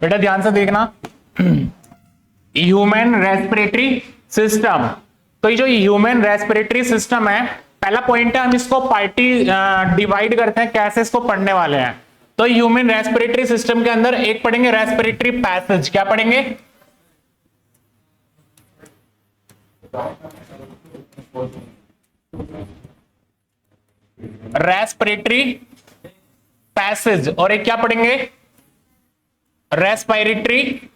बेटा ध्यान से देखना, ह्यूमन रेस्पिरेटरी सिस्टम। तो ये जो ह्यूमन रेस्पिरेटरी सिस्टम है, पहला पॉइंट है हम इसको पार्टी डिवाइड करते हैं, कैसे इसको पढ़ने वाले हैं। तो ह्यूमन रेस्पिरेटरी सिस्टम के अंदर एक पढ़ेंगे रेस्पिरेटरी पैसेज। क्या पढ़ेंगे? Respiratory passage. और एक क्या पढ़ेंगे? रेस्पिरेटरी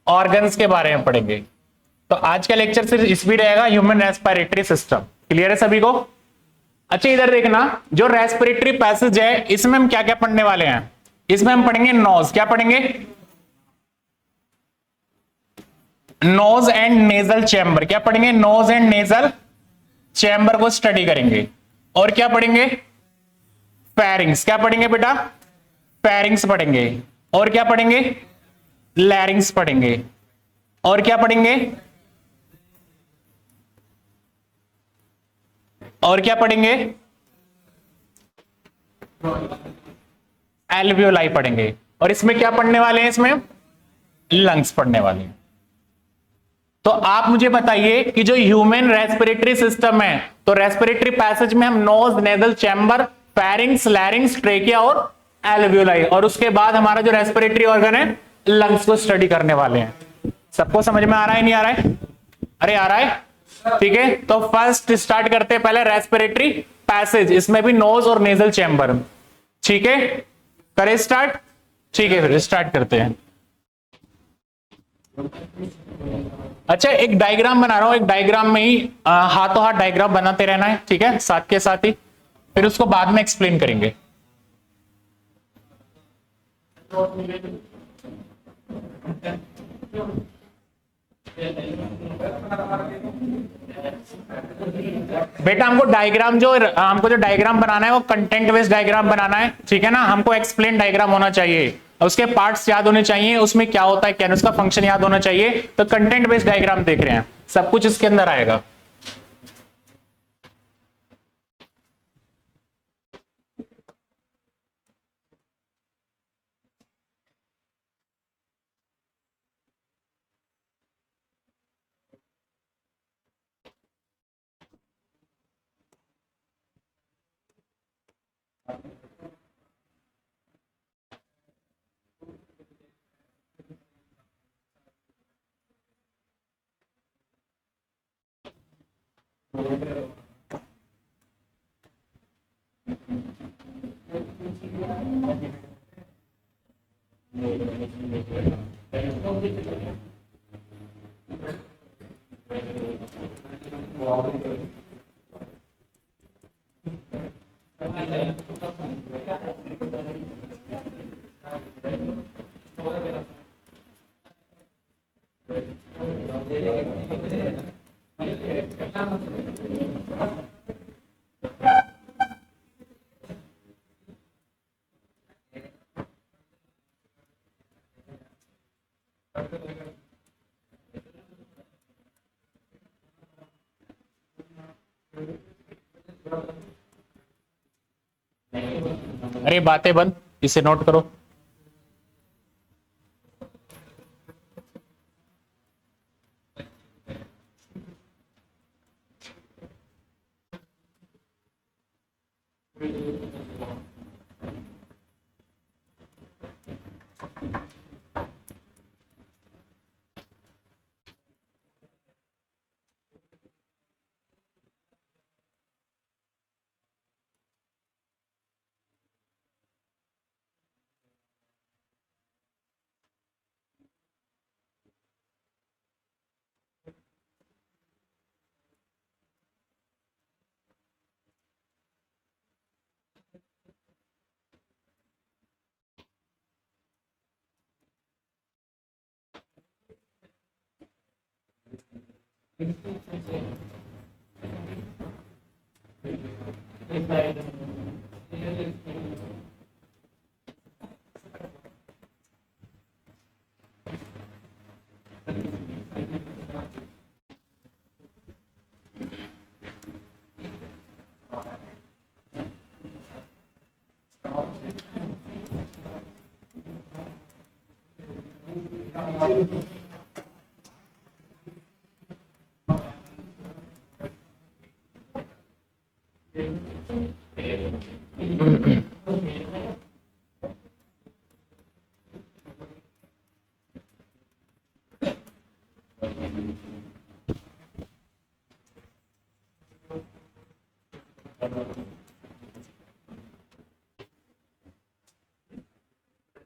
ऑर्गन्स के बारे में पढ़ेंगे। तो आज का लेक्चर सिर्फ इस भी रहेगा, ह्यूमन रेस्पिरेटरी सिस्टम। क्लियर है सभी को? अच्छा इधर देखना, जो रेस्पिरेटरी पैसेज है इसमें हम क्या क्या पढ़ने वाले हैं। इसमें हम पढ़ेंगे नोज। क्या पढ़ेंगे? Nose and nasal chamber. क्या पढ़ेंगे? नोज एंड नेजल चैम्बर को स्टडी करेंगे। और क्या पढ़ेंगे? फेरिंग्स। क्या पढ़ेंगे बेटा? फेरिंग्स पढ़ेंगे। और क्या पढ़ेंगे? लैरिंग्स पढ़ेंगे। और क्या पढ़ेंगे? और क्या पढ़ेंगे? एल्वियोलाई पढ़ेंगे। और इसमें क्या पढ़ने वाले हैं? इसमें लंग्स पढ़ने वाले हैं। तो आप मुझे बताइए कि जो ह्यूमन रेस्पिरेटरी सिस्टम है, तो रेस्पिरेटरी पैसेज में हम nose, nasal chamber, pharynx, larynx, trachea और एल्वियोलाई, और उसके बाद हमारा जो रेस्पिरेटरी ऑर्गन है लंग्स को स्टडी करने वाले हैं। सबको समझ में आ रहा है नहीं आ रहा है? अरे आ रहा है, ठीक है। तो फर्स्ट स्टार्ट करते हैं पहले रेस्पिरेटरी पैसेज, इसमें भी नोज और नेजल चैम्बर। ठीक है, करें स्टार्ट? ठीक है फिर स्टार्ट करते हैं। अच्छा एक डायग्राम बना रहा हूं, एक डायग्राम में ही हाथों हाथ डायग्राम बनाते रहना है, ठीक है, साथ के साथ ही, फिर उसको बाद में एक्सप्लेन करेंगे। बेटा हमको डायग्राम जो डायग्राम बनाना है वो कंटेंट बेस्ड डायग्राम बनाना है, ठीक है ना। हमको एक्सप्लेन डायग्राम होना चाहिए, उसके पार्ट्स याद होने चाहिए, उसमें क्या होता है क्या नहीं, उसका फंक्शन याद होना चाहिए। तो कंटेंट बेस्ड डायग्राम देख रहे हैं, सब कुछ इसके अंदर आएगा। अरे बातें बंद, इसे नोट करो।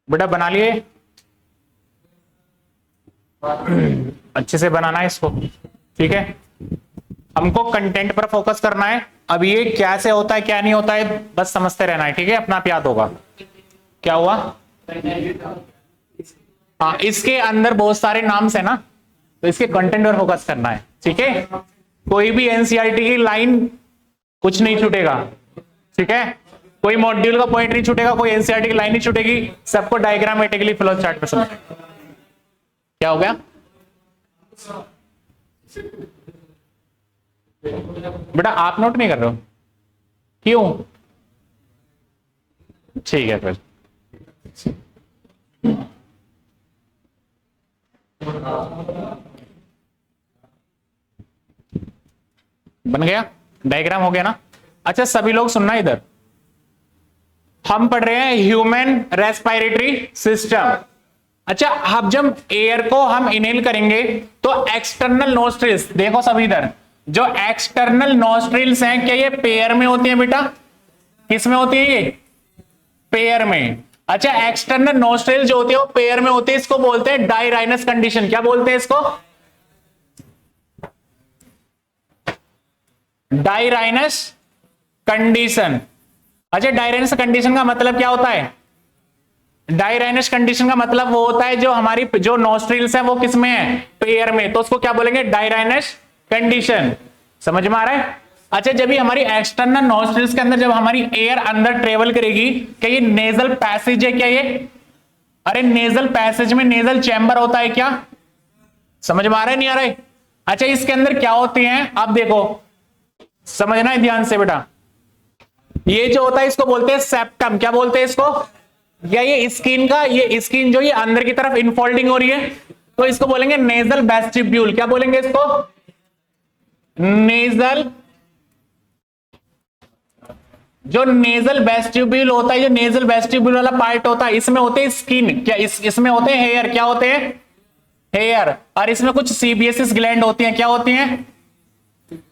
बेटा बना लिए? अच्छे से बनाना है इसको, ठीक है। हमको कंटेंट पर फोकस करना है। अब ये क्या से होता है क्या नहीं होता है बस समझते रहना है, ठीक है। अपना आप याद होगा। क्या हुआ? हाँ, इसके अंदर बहुत सारे नाम्स है ना, तो इसके कंटेंट पर फोकस करना है, ठीक है। कोई भी एनसीईआरटी की लाइन कुछ नहीं छूटेगा, ठीक है। कोई मॉड्यूल का पॉइंट नहीं छूटेगा, कोई एनसीईआरटी की लाइन नहीं छूटेगी, सबको डायग्रामेटिकली फ्लो चार्ट पे समझ। क्या हो गया बेटा? आप नोट नहीं कर रहे हो? क्यों? ठीक है फिर। बन गया? डायग्राम हो गया ना? अच्छा सभी लोग सुनना इधर। हम पढ़ रहे हैं ह्यूमन रेस्पिरेटरी सिस्टम। अच्छा, अब जब एयर को हम इनहेल करेंगे तो एक्सटर्नल नोस्ट्रिल्स, देखो सभी इधर, जो एक्सटर्नल नोस्ट्रिल्स हैं क्या ये पेयर में होती हैं बेटा? किस में होती है ये? पेयर में। अच्छा, एक्सटर्नल नोस्ट्रिल जो होती है वो पेयर में होती है, इसको बोलते हैं डायराइनस कंडीशन। क्या बोलते हैं इसको? डायराइनस कंडीशन। अच्छा, डायराइनस कंडीशन का मतलब क्या होता है? डायराइनस कंडीशन का मतलब वो होता है जो हमारी जो नोस्ट्रिल्स है वो किस में है? पेयर में, तो उसको क्या बोलेंगे? डायराइनस कंडीशन। समझ में आ रहा है? अच्छा, जब भी हमारी एक्सटर्नल नोस्ट्रिल्स के अंदर जब हमारी एयर अंदर ट्रेवल करेगी, क्या ये नेजल पैसेज है क्या ये? अरे नेजल पैसेज में नेजल चैम्बर होता है क्या? समझ में आ रहा है नहीं आ रहा है? अच्छा, इसके अंदर क्या होती हैं आप देखो, समझना है ध्यान से बेटा। ये जो होता है इसको बोलते हैं सेप्टम। क्या बोलते हैं इसको? या ये स्किन का, ये स्किन जो ये अंदर की तरफ इनफोल्डिंग हो रही है तो इसको बोलेंगे नेजल वेस्टिब्यूल। क्या बोलेंगे इसको? नेजल। जो नेजल वेस्टिब्यूल होता है, जो नेजल वेस्टिब्यूल वाला पार्ट होता है, इसमें होते हैं स्किन, क्या इसमें होते हैं हेयर। क्या होते हैं? हेयर। और इसमें कुछ सीबीएसएस ग्लैंड होती हैं। क्या होती हैं?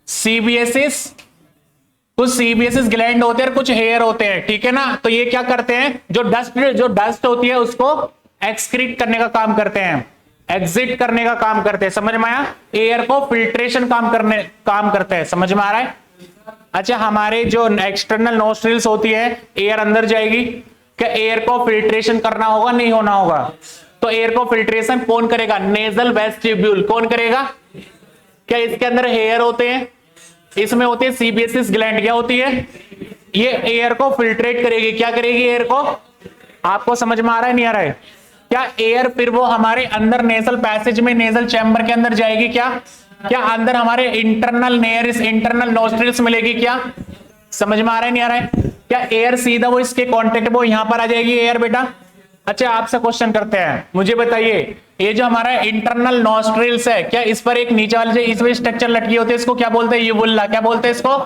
सीबीएसएस। कुछ सीबीएसएस ग्लैंड होते हैं और कुछ हेयर होते हैं, ठीक है ना। तो ये क्या करते हैं, जो डस्ट होती है उसको एक्सक्रीट करने का काम करते हैं, एग्जिट करने का काम करते हैं। समझ में आया? एयर को फिल्ट्रेशन काम करते हैं। समझ में आ रहा है? अच्छा, हमारे जो एक्सटर्नल नोस्ट्रिल्स होती है, एयर अंदर जाएगी, क्या एयर को फिल्ट्रेशन करना होगा नहीं होना होगा? तो एयर को फिल्ट्रेशन कौन करेगा? Nasal vestibule. कौन करेगा? क्या इसके अंदर हेयर होते हैं, इसमें होती है सीबीएसएस ग्लैंड। क्या होती है? ये एयर को फिल्ट्रेट करेगी। क्या करेगी? एयर को। आपको समझ में आ रहा है नहीं आ रहा है? क्या एयर फिर वो हमारे अंदर नेजल पैसेज में, नेजल चैम्बर के अंदर जाएगी क्या? क्या अंदर हमारे इंटरनल नोस्ट्रिल्स मिलेगी क्या? समझ में आ रहा है नहीं आ रहा है? क्या एयर सीधा वो इसके कांटेक्ट वो यहां पर आ जाएगी एयर बेटा? अच्छा, आपसे क्वेश्चन करते हैं, मुझे बताइए ये जो हमारा इंटरनल नोस्ट्रिल्स है, क्या इस पर एक नीचे वाले इसमें स्ट्रक्चर लटकी होती है, इसको क्या बोलते हैं? यूवुला। क्या बोलते हैं इसको?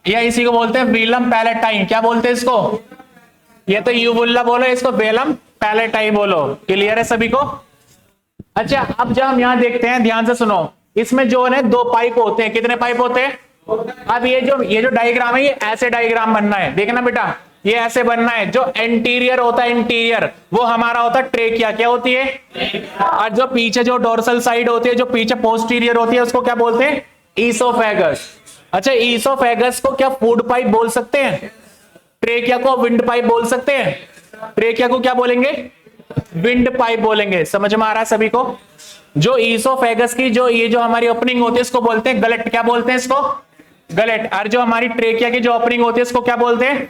या इसी को बोलते हैं वेलम पैलेटाइन। क्या बोलते हैं इसको? ये तो यूवुला बोलो, इसको वेलम पैलेटाइन बोलो। क्लियर है सभी को? अच्छा, अब जब हम यहां देखते हैं, ध्यान से सुनो, इसमें जो है 2 पाइप होते हैं। कितने पाइप होते हैं? अब ये जो डायग्राम है, ये ऐसे डायग्राम बनना है, देखना बेटा, ये ऐसे बनना है। जो एंटीरियर होता है, इंटीरियर वो हमारा होता है ट्रेकिया। क्या होती है? और जो पीछे जो डोर्सल साइड होती है, जो पीछे पोस्टीरियर होती है, उसको क्या बोलते हैं? ईसोफेगस। अच्छा, ईसोफेगस को क्या फूड पाइप बोल सकते हैं? ट्रेकिया को विंड पाइप बोल सकते हैं? ट्रेकिया को क्या बोलेंगे? विंड पाइप बोलेंगे। समझ में आ रहा है सभी को? जो ईसोफेगस की जो ये जो हमारी ओपनिंग होती है, इसको बोलते हैं गलेट। क्या बोलते हैं इसको? गलेट। और जो हमारी ट्रेकिया की जो ओपनिंग होती है, इसको क्या बोलते हैं?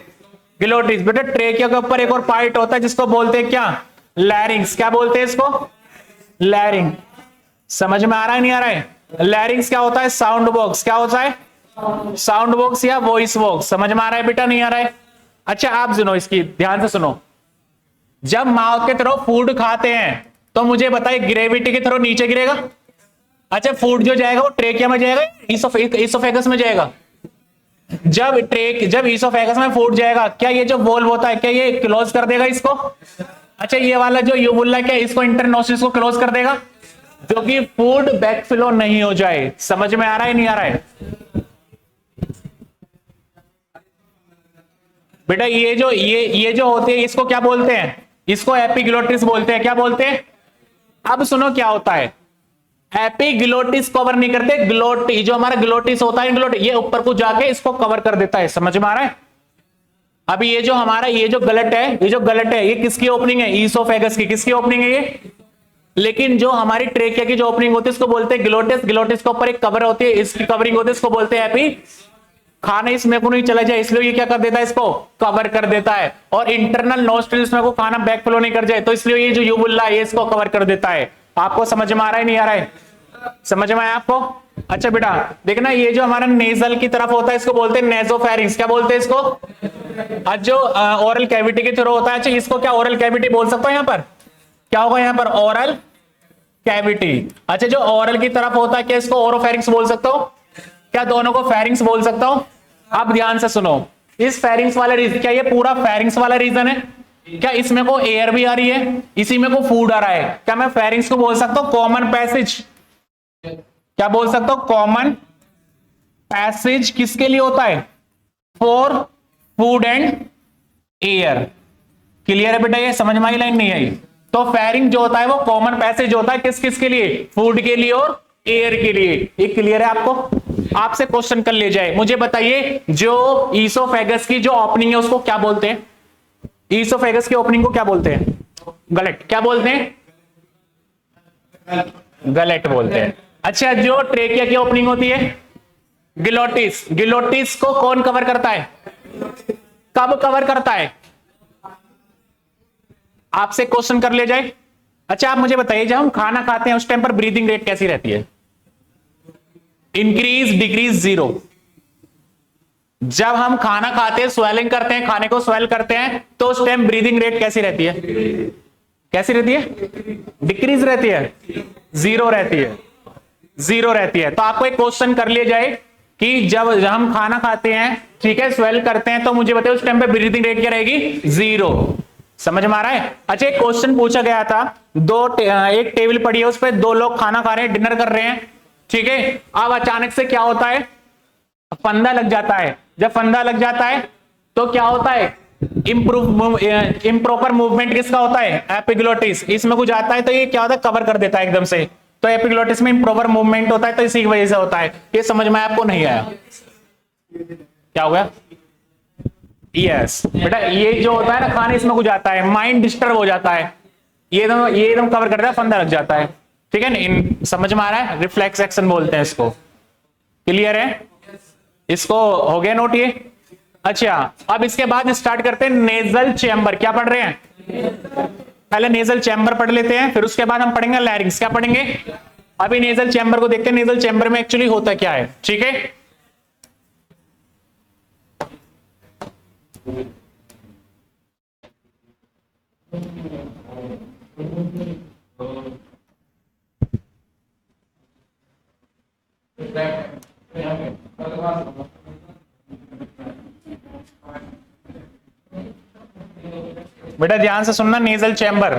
ग्लोटिस। बेटा, ट्रेकिया के ऊपर एक और पार्ट होता है जिसको बोलते हैं क्या? लैरिंग्स। क्या बोलते हैं इसको? लैरिंग। समझ में आ रहा है नहीं आ रहा है? लैरिंग्स क्या होता है? Sound box. क्या होता है? साउंड बॉक्स या वॉइस बॉक्स। समझ में आ रहा है बेटा नहीं आ रहा है? अच्छा, आप सुनो, इसकी ध्यान से सुनो। जब माउथ के तरफ फूड खाते हैं तो मुझे बताइए ग्रेविटी के थ्रू नीचे गिरेगा। अच्छा, फूड जो जाएगा वो ट्रेकिया में जाएगा, इसोफेगस में जाएगा। जब इसोफेगस में फूड जाएगा, क्या ये जो वॉल्व होता है क्या ये क्लोज कर देगा इसको? अच्छा, ये वाला जो यूबुला क्या इसको इंटरनोस्ट्रल को क्लोज कर देगा, जो कि फूड बैकफ्लो नहीं हो जाए। समझ में आ रहा है नहीं आ रहा है बेटा? ये जो होते हैं इसको क्या बोलते हैं? इसको एपिग्लोटिस बोलते हैं। क्या बोलते हैं? अब सुनो क्या होता है, एपिग्लोटिस कवर नहीं करते, ग्लोटी जो हमारा ग्लोटिस होता है, ग्लोट ये ऊपर को जाके इसको कवर कर देता है। समझ में आ रहा है? अभी ये जो हमारा ये जो गलत है ये किसकी ओपनिंग है? ईसोफेगस की। किसकी ओपनिंग है ये? लेकिन जो हमारी ट्रेकिया की जो ओपनिंग होती है इसको बोलते हैं ग्लोटिस। ग्लोटिस के ऊपर एक कवर होती है, इसकी कवरिंग होती है, इसको बोलते हैं एपी। खाना इसमें को नहीं चला जाए इसलिए ये क्या कर देता है, इसको कवर कर देता है। और इंटरनल नोस्ट्रिल्स में को खाना बैकफ्लो नहीं कर जाए तो इसलिए ये जो यूबुला है इसको कवर कर देता है। आपको समझ में आ रहा है नहीं आ रहा है? समझ में आया आपको? अच्छा बेटा देखना, ये जो हमारा नेजल की तरफ होता है इसको बोलते हैं नेजोफेरिंक्स। क्या बोलते हैं इसको? आज जो ओरल कैविटी के थ्रू होता है, अच्छा इसको क्या ओरल कैविटी बोल सकता हूं? यहां पर क्या होगा? यहां पर ओरल कैविटी। अच्छा, जो ओरल की तरफ होता है क्या इसको ओरोफेरिंक्स बोल सकता हूं? क्या दोनों को फेरिंक्स बोल सकता हूं? अब ध्यान से सुनो, इस फेरिंक्स वाला रीजन, क्या ये पूरा फेरिंक्स वाला रीजन है? क्या इसमें को एयर भी आ रही है, इसी में को फूड आ रहा है? क्या मैं फेरिंक्स को बोल सकता हूं कॉमन पैसेज? क्या बोल सकता हूं कॉमन पैसेज किसके लिए होता है? For food and air. Clear है बेटा? ये समझ में आई लाइन नहीं आई? तो फेरिंग जो होता है वो कॉमन पैसेज होता है किस किस के लिए? फूड के लिए और एयर के लिए। ये क्लियर है आपको? आपसे क्वेश्चन कर ले जाए, मुझे बताइए जो ईसोफेगस की जो ओपनिंग है उसको क्या बोलते हैं? ईसोफेगस की ओपनिंग को क्या बोलते हैं? गलट। क्या बोलते हैं? गलट बोलते हैं। अच्छा, जो ट्रेकिया की ओपनिंग होती है ग्लोटिस। ग्लोटिस को कौन कवर करता है? कब कवर करता है? आपसे क्वेश्चन कर ले जाए। अच्छा, आप मुझे बताइए जब हम खाना खाते हैं उस टाइम पर ब्रीदिंग रेट कैसी रहती है? Increase, decrease, zero. जब हम खाना खाते हैं, स्वेलिंग करते हैं, खाने को स्वेल करते हैं, तो उस टाइम ब्रीदिंग रेट कैसी रहती है? कैसी रहती है? डिक्रीज रहती है, जीरो रहती है, जीरो रहती है। तो आपको एक क्वेश्चन कर लिया जाए कि जब हम खाना खाते हैं, ठीक है, स्वेल करते हैं, तो मुझे बताइए उस टाइम पे ब्रीदिंग रेट क्या रहेगी? जीरो। समझ में आ रहा है? अच्छा, एक क्वेश्चन पूछा गया था, एक टेबल पड़ी है, उस पर दो लोग खाना खा रहे हैं, डिनर कर रहे हैं, ठीक है। अब अचानक से क्या होता है? फंदा लग जाता है। जब फंदा लग जाता है तो क्या होता है? इम्प्रॉपर मूवमेंट किसका होता है? एपिग्लोटिस। इसमें कुछ आता है तो ये क्या होता है? कवर कर देता है एकदम से। तो एपिग्लोटिस में इम्प्रॉपर मूवमेंट होता है, तो इसी की वजह से होता है। ये समझ में आपको नहीं आया? क्या हो गया? यस बेटा, ये जो होता है ना खाने, इसमें कुछ आता है, माइंड डिस्टर्ब हो जाता है, ये एकदम कवर करता है, फंदा लग जाता है, ठीक है ना? समझ में आ रहा है? रिफ्लेक्स एक्शन बोलते हैं इसको। क्लियर है? इसको हो गया नोट ये? अच्छा, अब इसके बाद स्टार्ट करते हैं नेजल चैम्बर। क्या पढ़ रहे हैं? पहले नेजल चैम्बर पढ़ लेते हैं, फिर उसके बाद हम पढ़ेंगे लैरिंग्स। क्या पढ़ेंगे? अभी नेजल चैम्बर को देखते हैं, नेजल चैम्बर में एक्चुअली होता क्या है, ठीक है। बेटा ध्यान से सुनना, नेजल चैम्बर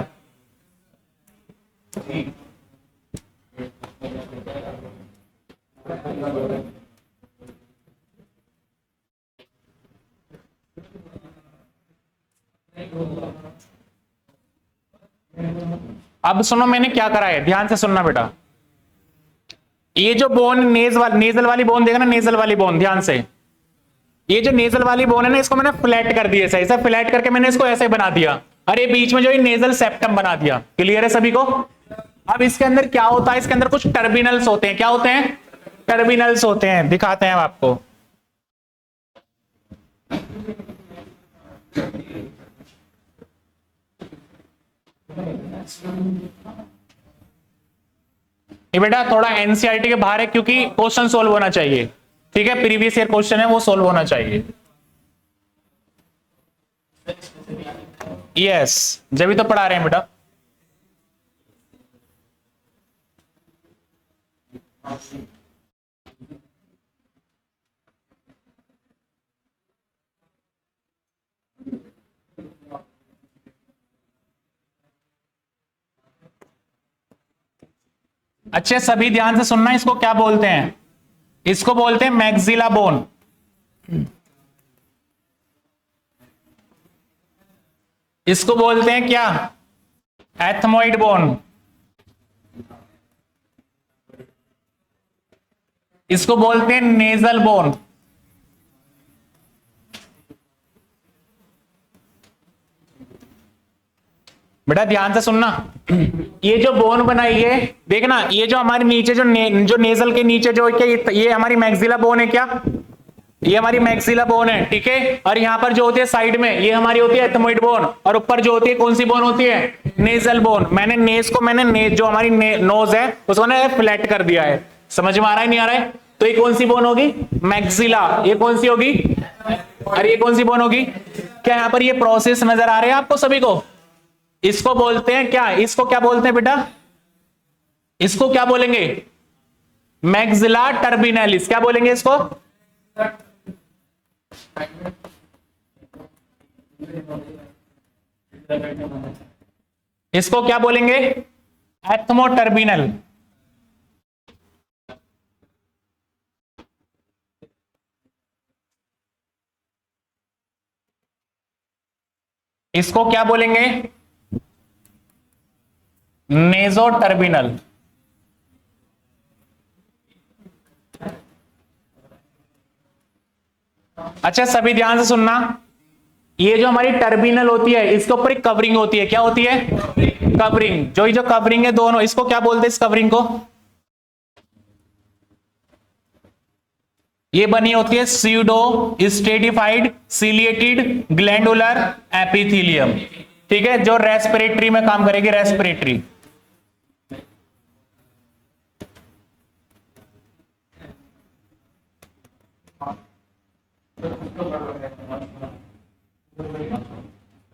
अब सुनो मैंने क्या करा है, ध्यान से सुनना बेटा। ये जो बोन नेजल वाली बोन देखना, नेजल वाली बोन ध्यान से, ये जो नेजल वाली बोन है ना, इसको मैंने फ्लैट कर दिया, सही से फ्लैट करके मैंने इसको ऐसे बना दिया, अरे बीच में जो ये नेजल सेप्टम बना दिया। क्लियर है सभी को? अब इसके अंदर क्या होता है? इसके अंदर कुछ टर्मिनल्स होते हैं। क्या होते हैं? टर्मिनल्स होते हैं, दिखाते हैं आपको। ये बेटा थोड़ा एनसीईआरटी के बाहर है क्योंकि क्वेश्चन सोल्व होना चाहिए, ठीक है, प्रीवियस ईयर क्वेश्चन है वो सोल्व होना चाहिए। यस, जब भी तो पढ़ा रहे हैं बेटा। अच्छे सभी ध्यान से सुनना, इसको क्या बोलते हैं? इसको बोलते हैं मैक्सिला बोन। इसको बोलते हैं क्या? Ethmoid bone. इसको बोलते हैं नेजल बोन। बेटा ध्यान से सुनना, ये जो बोन बनाई है देखना, ये जो हमारे नीचे जो नेजल के नीचे जो क्या ये हमारी मैक्सिला बोन है क्या? ये हमारी मैक्सिला बोन है, ठीक है। और यहां पर जो होती है साइड में, ये हमारी होती है एथमोइड बोन, और ऊपर जो होती है कौन सी बोन होती है? Nasal bone. मैंने नेज को जो हमारी नोज है उसको ना फ्लैट कर दिया है। समझ में आ रहा है नहीं आ रहा है? तो ये कौन सी बोन होगी? मैक्सिला। ये कौन सी होगी? अरे ये कौन सी बोन होगी? क्या यहां पर ये प्रोसेस नजर आ रहे हैं आपको सभी को? इसको बोलते हैं क्या? इसको क्या बोलते हैं बेटा? इसको क्या बोलेंगे? मैक्सिला टर्बिनैलिस। क्या बोलेंगे इसको? इसको क्या बोलेंगे? एथमोटर्बिनल। इसको क्या बोलेंगे? नेजोटर्बिनल। अच्छा सभी ध्यान से सुनना, ये जो हमारी टर्बिनल होती है इसके ऊपर एक कवरिंग होती है। क्या होती है? कवरिंग। जो कवरिंग है दोनों, इसको क्या बोलते हैं? इस कवरिंग को ये बनी होती है pseudo stratified ciliated glandular epithelium, ठीक है, जो रेस्पिरेटरी में काम करेगी। रेस्पिरेटरी।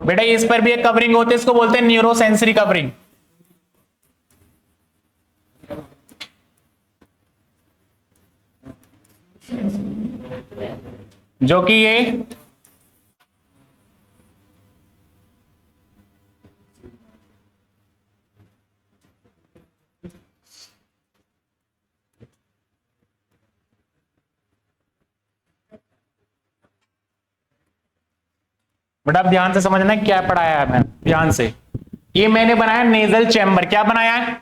बेटा इस पर भी एक कवरिंग होती है, इसको बोलते हैं न्यूरोसेंसरी कवरिंग। जो कि ये बेटा ध्यान से समझना क्या पढ़ाया है मैंने, ध्यान से। ये मैंने बनाया नेजल चैम्बर। क्या बनाया है?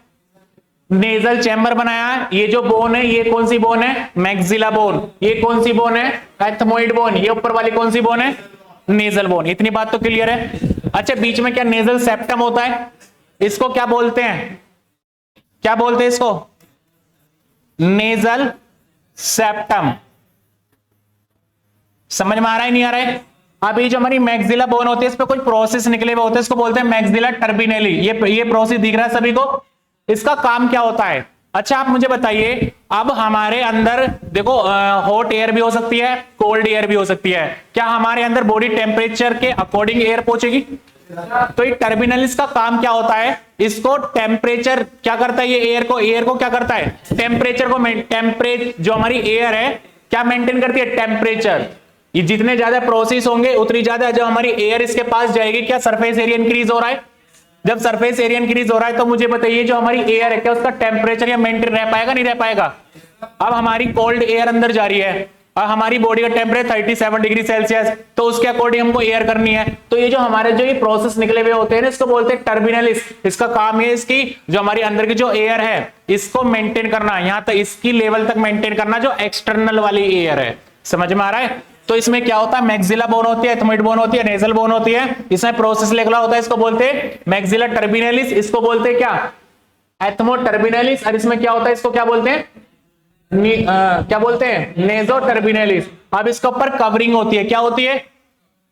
नेजल चैम्बर बनाया है। ये जो बोन है ये कौन सी बोन है? Maxilla bone. ये कौन सी बोन है? Ethmoid bone. ये ऊपर वाली कौन सी बोन है? Nasal bone. इतनी बात तो क्लियर है। अच्छा बीच में क्या नेजल सेप्टम होता है? इसको क्या बोलते हैं? क्या बोलते हैं इसको? Nasal septum. समझ में आ रहा है नहीं आ रहा है? अब ये जो हमारी मैक्सिला बोन होती है इस पे कुछ प्रोसेस निकले हुए होते हैं, इसको बोलते हैं मैक्सिला टर्बिनेली। ये प्रोसेस दिख रहा है सभी को? इसका काम क्या होता है? अच्छा आप मुझे बताइए, अब हमारे अंदर देखो हॉट एयर भी हो सकती है, कोल्ड एयर भी हो सकती है। क्या हमारे अंदर बॉडी टेम्परेचर के अकॉर्डिंग एयर पहुंचेगी? तो ये टर्बिनलिस का काम क्या होता है? इसको टेम्परेचर क्या करता है? ये एयर को क्या करता है? टेम्परेचर को टेम्परेचर जो हमारी एयर है क्या मेंटेन करती है? टेम्परेचर। ये जितने ज्यादा प्रोसेस होंगे उतनी ज्यादा जो हमारी एयर इसके पास जाएगी। क्या सरफेस एरिया इंक्रीज हो रहा है? जब सरफेस एरिया इंक्रीज हो रहा है तो मुझे बताइए जो हमारी एयर है क्या उसका टेम्परेचर या मेंटेन रह पाएगा? नहीं रह पाएगा। अब हमारी कोल्ड एयर अंदर जा रही है और हमारी बॉडी का टेम्परेचर 37 डिग्री सेल्सियस, तो उसके अकॉर्डिंग हमको एयर करनी है। तो ये जो हमारे जो ये प्रोसेस निकले हुए होते हैं ना इसको बोलते हैं टर्बिनलिस। इसका काम है इसकी जो हमारी अंदर की जो एयर है इसको मेंटेन करना, यहां तक इसकी लेवल तक मेंटेन करना जो एक्सटर्नल वाली एयर है। समझ में आ रहा है? तो इसमें क्या होता है? मैक्सिला बोन होती है, एथमोइड बोन होती है, नेजल बोन होती है। इसमें प्रोसेस निकला होता है, इसको बोलते हैं मैक्सिला टर्बिनलिस। इसको बोलते हैं क्या? एथमोटर्बिनलिस। और इसमें क्या होता है? इसको क्या बोलते हैं? क्या बोलते हैं? नेजोटर्बिनलिस। अब इसके ऊपर कवरिंग होती है। क्या होती है?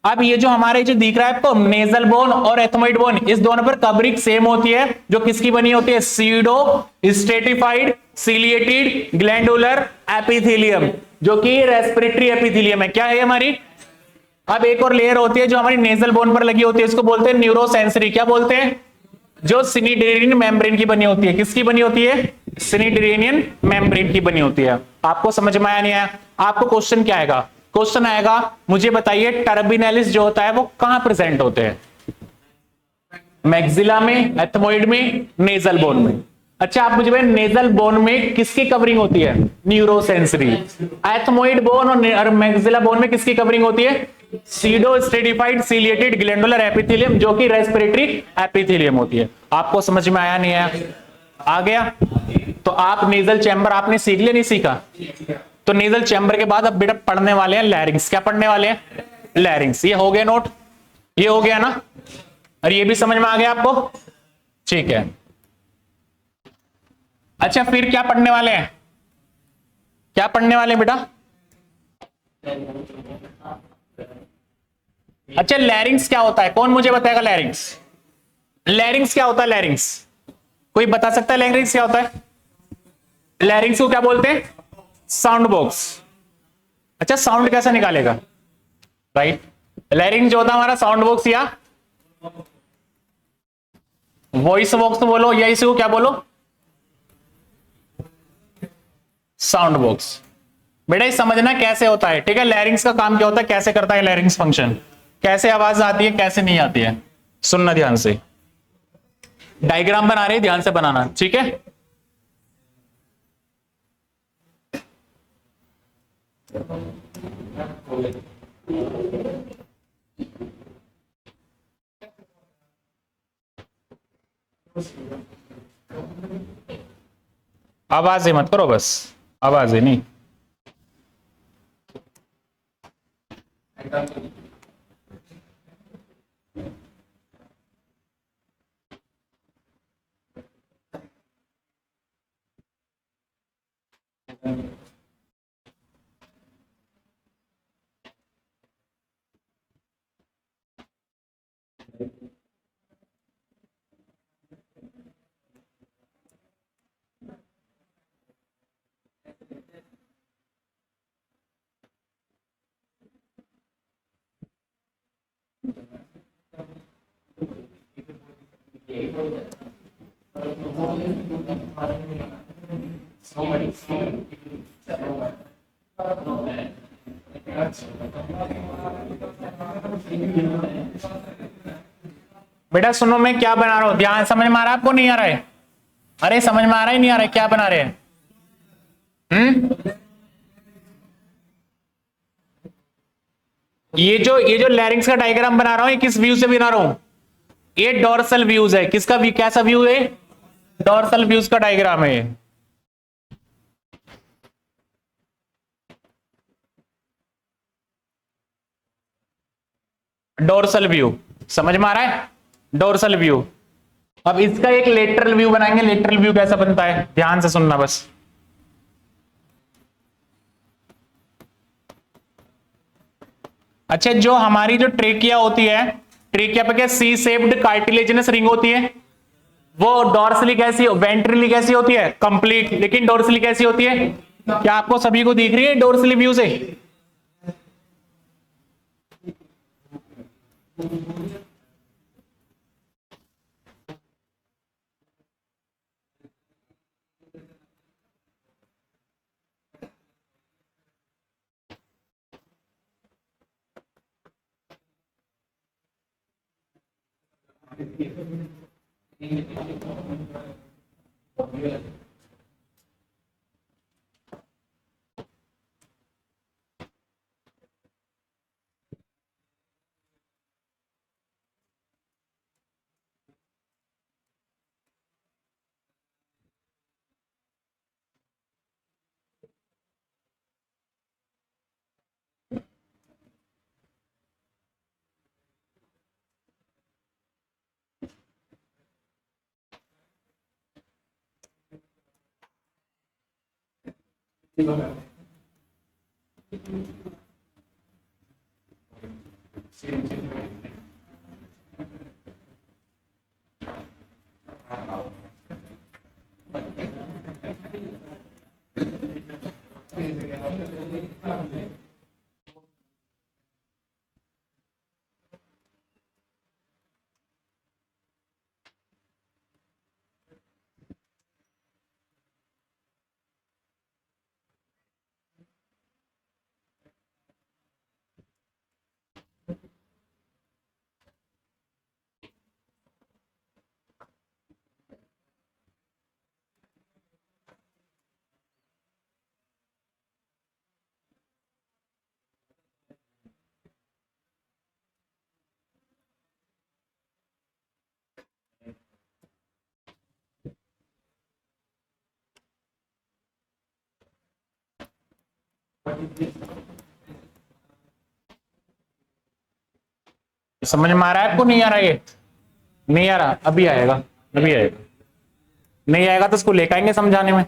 अब ये जो हमारे जो दिख रहा है आपको नेजल बोन और एथमोइड बोन, इस दोनों पर कवरिंग सेम होती है जो किसकी बनी होती है? Pseudo stratified ciliated glandular epithelium, जो कि रेस्पिरेटरी एपिथेलियम है। क्या है हमारी? अब एक और लेयर होती है जो हमारी नेजल बोन पर लगी होती है, इसको बोलते हैं न्यूरोसेंसरी। क्या बोलते हैं? जो सिनिडेरियन मेम्ब्रेन की बनी होती है। किसकी बनी होती है? सिनिडेरियन मेम्ब्रेन की बनी होती है। आपको समझ में आया नहीं आया? आपको क्वेश्चन क्या आएगा? क्वेश्चन आएगा मुझे बताइए टर्बिनलिस जो होता है वो कहां प्रेजेंट होते हैं? मैक्सिला में, एथमोइड में, नेजल बोन में। अच्छा आप मुझे नेजल बोन में किसकी कवरिंग होती है? न्यूरोसेंसरी। एथमोइड बोन और मैक्सिला बोन में किसकी कवरिंग होती है? Pseudo stratified ciliated glandular epithelium, जो कि रेस्पिरेटरी एपिथेलियम होती है। आपको समझ में आया नहीं आया? आ गया। तो आप नेजल चैम्बर आपने सीख लिया, नहीं सीखा? तो नेजल चैम्बर के बाद अब बेटा पढ़ने वाले हैं लैरिंग्स। क्या पढ़ने वाले हैं? लैरिंग्स। ये हो गया नोट? ये हो गया ना? और ये भी समझ में आ गया आपको? ठीक है। अच्छा फिर क्या पढ़ने वाले हैं? क्या पढ़ने वाले हैं बेटा? अच्छा लैरिंग्स क्या होता है? कौन मुझे बताएगा लैरिंग्स? लैरिंग्स क्या होता है? लैरिंग्स कोई बता सकता है? लैरिंग्स क्या होता है? लैरिंग्स को क्या बोलते हैं? Sound box. अच्छा साउंड कैसे निकालेगा? राइट। लैरिंग्स जो होता है हमारा साउंड बॉक्स या वॉइस बॉक्स बोलो, या इसी को क्या बोलो? Sound box. बेटा ये समझना कैसे होता है, ठीक है? लैरिंग्स का काम क्या होता है, कैसे करता है लैरिंग्स फंक्शन, कैसे आवाज आती है, कैसे नहीं आती है। सुनना ध्यान से, डायग्राम बना रहे हैं, ध्यान से बनाना, ठीक है? आवाजें मत करो बस, आवाजें नहीं। बेटा सुनो मैं क्या बना रहा हूं, ध्यान। समझ में आ रहा है आपको? नहीं आ रहा है? अरे समझ में आ रहा है नहीं आ रहा है? क्या बना रहे हैं? ये जो लैरिंग्स का डायग्राम बना रहा हूं, ये किस व्यू से बना रहा हूं? ये डोर्सल व्यूज है। किसका व्यू? कैसा व्यू है? डोर्सल व्यूज का डायग्राम है। डोर्सल व्यू समझ में आ रहा है? Dorsal view. अब इसका एक लेटरल व्यू बनाएंगे। लेटरल व्यू कैसा बनता है, ध्यान से सुनना बस। अच्छा जो हमारी जो ट्रेकिया होती है, ट्रेकिया पे क्या सी शेप्ड कार्टिलेजिनस रिंग होती है, वो डोर्सली कैसी, वेंट्रली कैसी होती है? कंप्लीट। लेकिन डोर्सली कैसी होती है? क्या आपको सभी को दिख रही है डोर्सली व्यू से? समझ में आ रहा है आपको? नहीं आ रहा? ये नहीं आ रहा? अभी आएगा, अभी आएगा। नहीं आएगा तो उसको लेकर आएंगे समझाने में।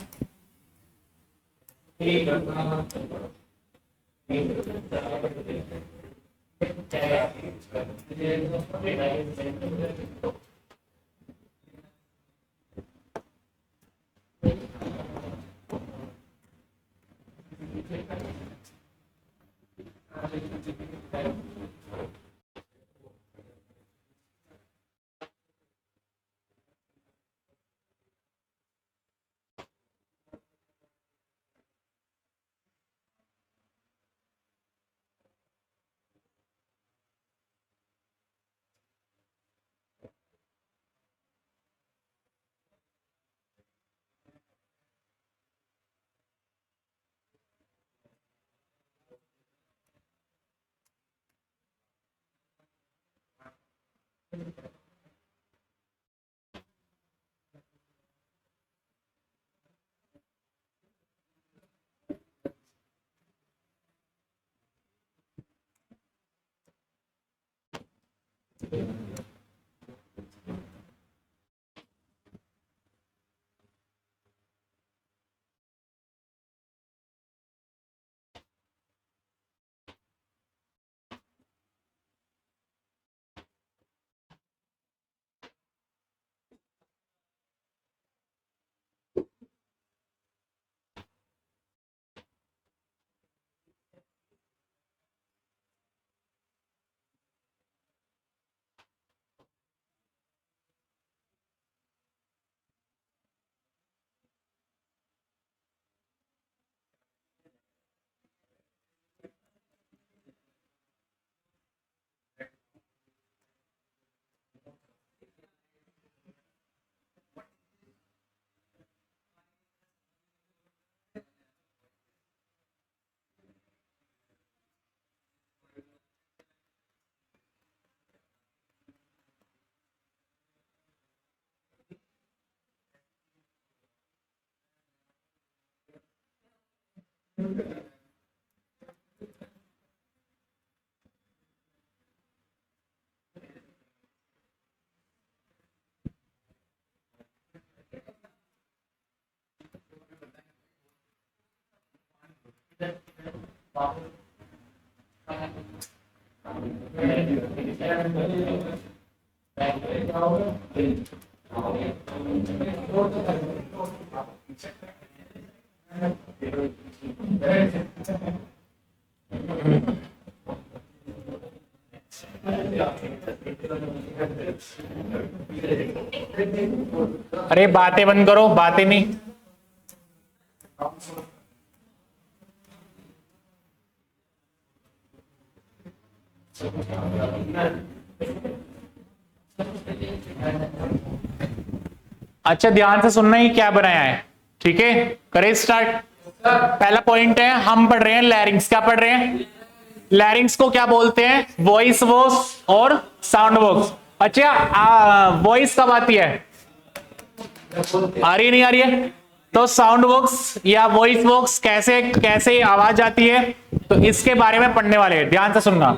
अरे बातें बंद करो, बातें नहीं। अच्छा ध्यान से सुनना, ही क्या बनाया है, ठीक है? करें स्टार्ट। पहला पॉइंट है, हम पढ़ रहे हैं लैरिंग्स। क्या पढ़ रहे हैं? लैरिंग्स को क्या बोलते हैं? वॉइस बॉक्स और साउंड बॉक्स। अच्छा वॉइस कब आती है? आ रही नहीं आ रही है? तो साउंड बॉक्स या वॉइस बॉक्स कैसे कैसे आवाज आती है, तो इसके बारे में पढ़ने वाले हैं। ध्यान से सुनना।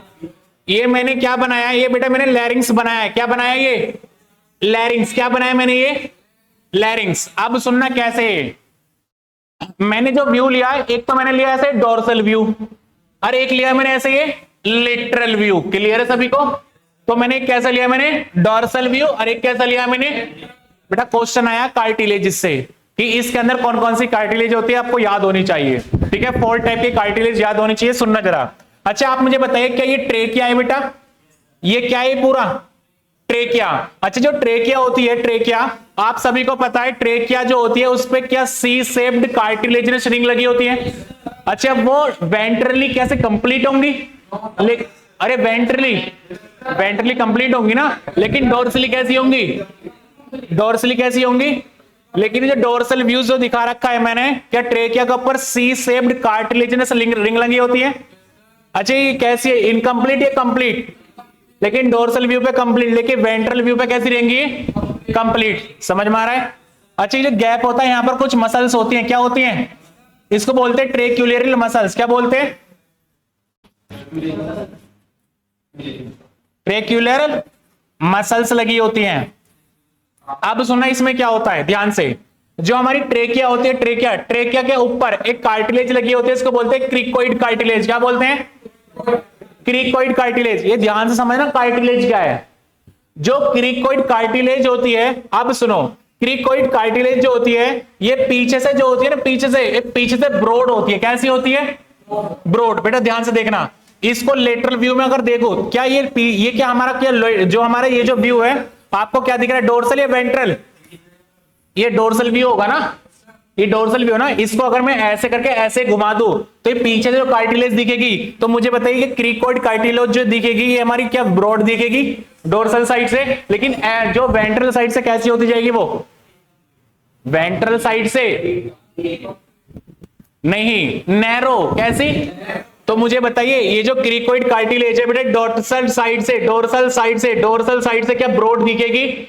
ये मैंने क्या बनाया है? ये बेटा मैंने लैरिंग्स बनाया है। क्या बनाया? ये लैरिंग्स। क्या बनाया मैंने? ये लैरिंग्स। अब सुनना कैसे। मैंने जो व्यू लिया है, एक तो मैंने लिया ऐसे डोर्सल व्यू, और एक लिया मैंने ऐसे ये लेटरल व्यू। क्लियर है सभी को? तो मैंने एक कैसा लिया? मैंने डोर्सल व्यू। और एक कैसा लिया मैंने? बेटा क्वेश्चन आया कार्टिलेज से, कि इसके अंदर कौन कौन सी कार्टिलेज होती है, आपको याद होनी चाहिए। ठीक है, 4 टाइप की कार्टिलेज याद होनी चाहिए। सुनना जरा। अच्छा आप मुझे बताइए, क्या ये ट्रेकिया है बेटा? ये क्या है पूरा? ट्रेकिया। अच्छा जो ट्रेकिया होती है, ट्रेकिया आप सभी को पता है, ट्रेकिया जो होती है उस पे क्या सी शेप्ड कार्टिलेजिनस रिंग लगी होती है। अच्छा वो वेंट्रली कैसे कंप्लीट होंगी? अरे वेंट्रली कंप्लीट होंगी ना, लेकिन डोर्सली कैसी होंगी? डोर्सली कैसी होंगी? लेकिन जो डोर्सल व्यूज जो दिखा रखा है मैंने, क्या ट्रेकिया के ऊपर सी शेप्ड कार्टिलेजिनस रिंग लगी होती है। अच्छा ये कैसी है? इनकम्प्लीट या कंप्लीट? लेकिन डोर्सल व्यू पे कंप्लीट, लेकिन वेंट्रल व्यू पे कैसी रहेंगी? कंप्लीट। समझ में आ रहा है? अच्छा ये जो गैप होता है, यहां पर कुछ मसल्स होती हैं। क्या होती हैं? इसको बोलते हैं ट्रेक्यूलर मसल्स। क्या बोलते हैं? ट्रेक्यूलर मसल्स लगी होती हैं। अब सुनना इसमें क्या होता है ध्यान से। जो हमारी ट्रेकिया होती है, ट्रेकिया, ट्रेकिया के ऊपर एक कार्टिलेज लगी होती है, इसको बोलते हैं क्रिकोइड कार्टिलेज। क्या बोलते हैं? Cricoid cartilage. ये ध्यान से समझना कार्टिलेज क्या है। जो क्रिकोइड कार्टिलेज होती है, अब सुनो, क्रिकोइड कार्टिलेज जो होती है ये पीछे से जो होती है ना, पीछे से ब्रॉड होती है। कैसी होती है? ब्रॉड। बेटा ध्यान से देखना, इसको लेटरल व्यू में अगर देखो, क्या ये क्या हमारा, क्या जो हमारा ये जो व्यू है आपको क्या दिख रहा है? डोर्सल या वेंट्रल? ये डोर्सल व्यू होगा ना, ये डोर्सल व्यू ना। इसको अगर मैं ऐसे करके ऐसे घुमा दूं तो ये पीछे जो कार्टिलेज दिखेगी, तो मुझे बताइए कि क्रिकोइड कार्टिलेज जो दिखेगी ये हमारी क्या ब्रॉड दिखेगी डोर्सल साइड से, लेकिन जो वेंट्रल साइड से कैसी होती जाएगी? वो वेंट्रल साइड से नहीं, नैरो। कैसी? तो मुझे बताइए ये जो क्रिकोइड कार्टिलेज है बेटे डोर्सल साइड से क्या ब्रॉड दिखेगी,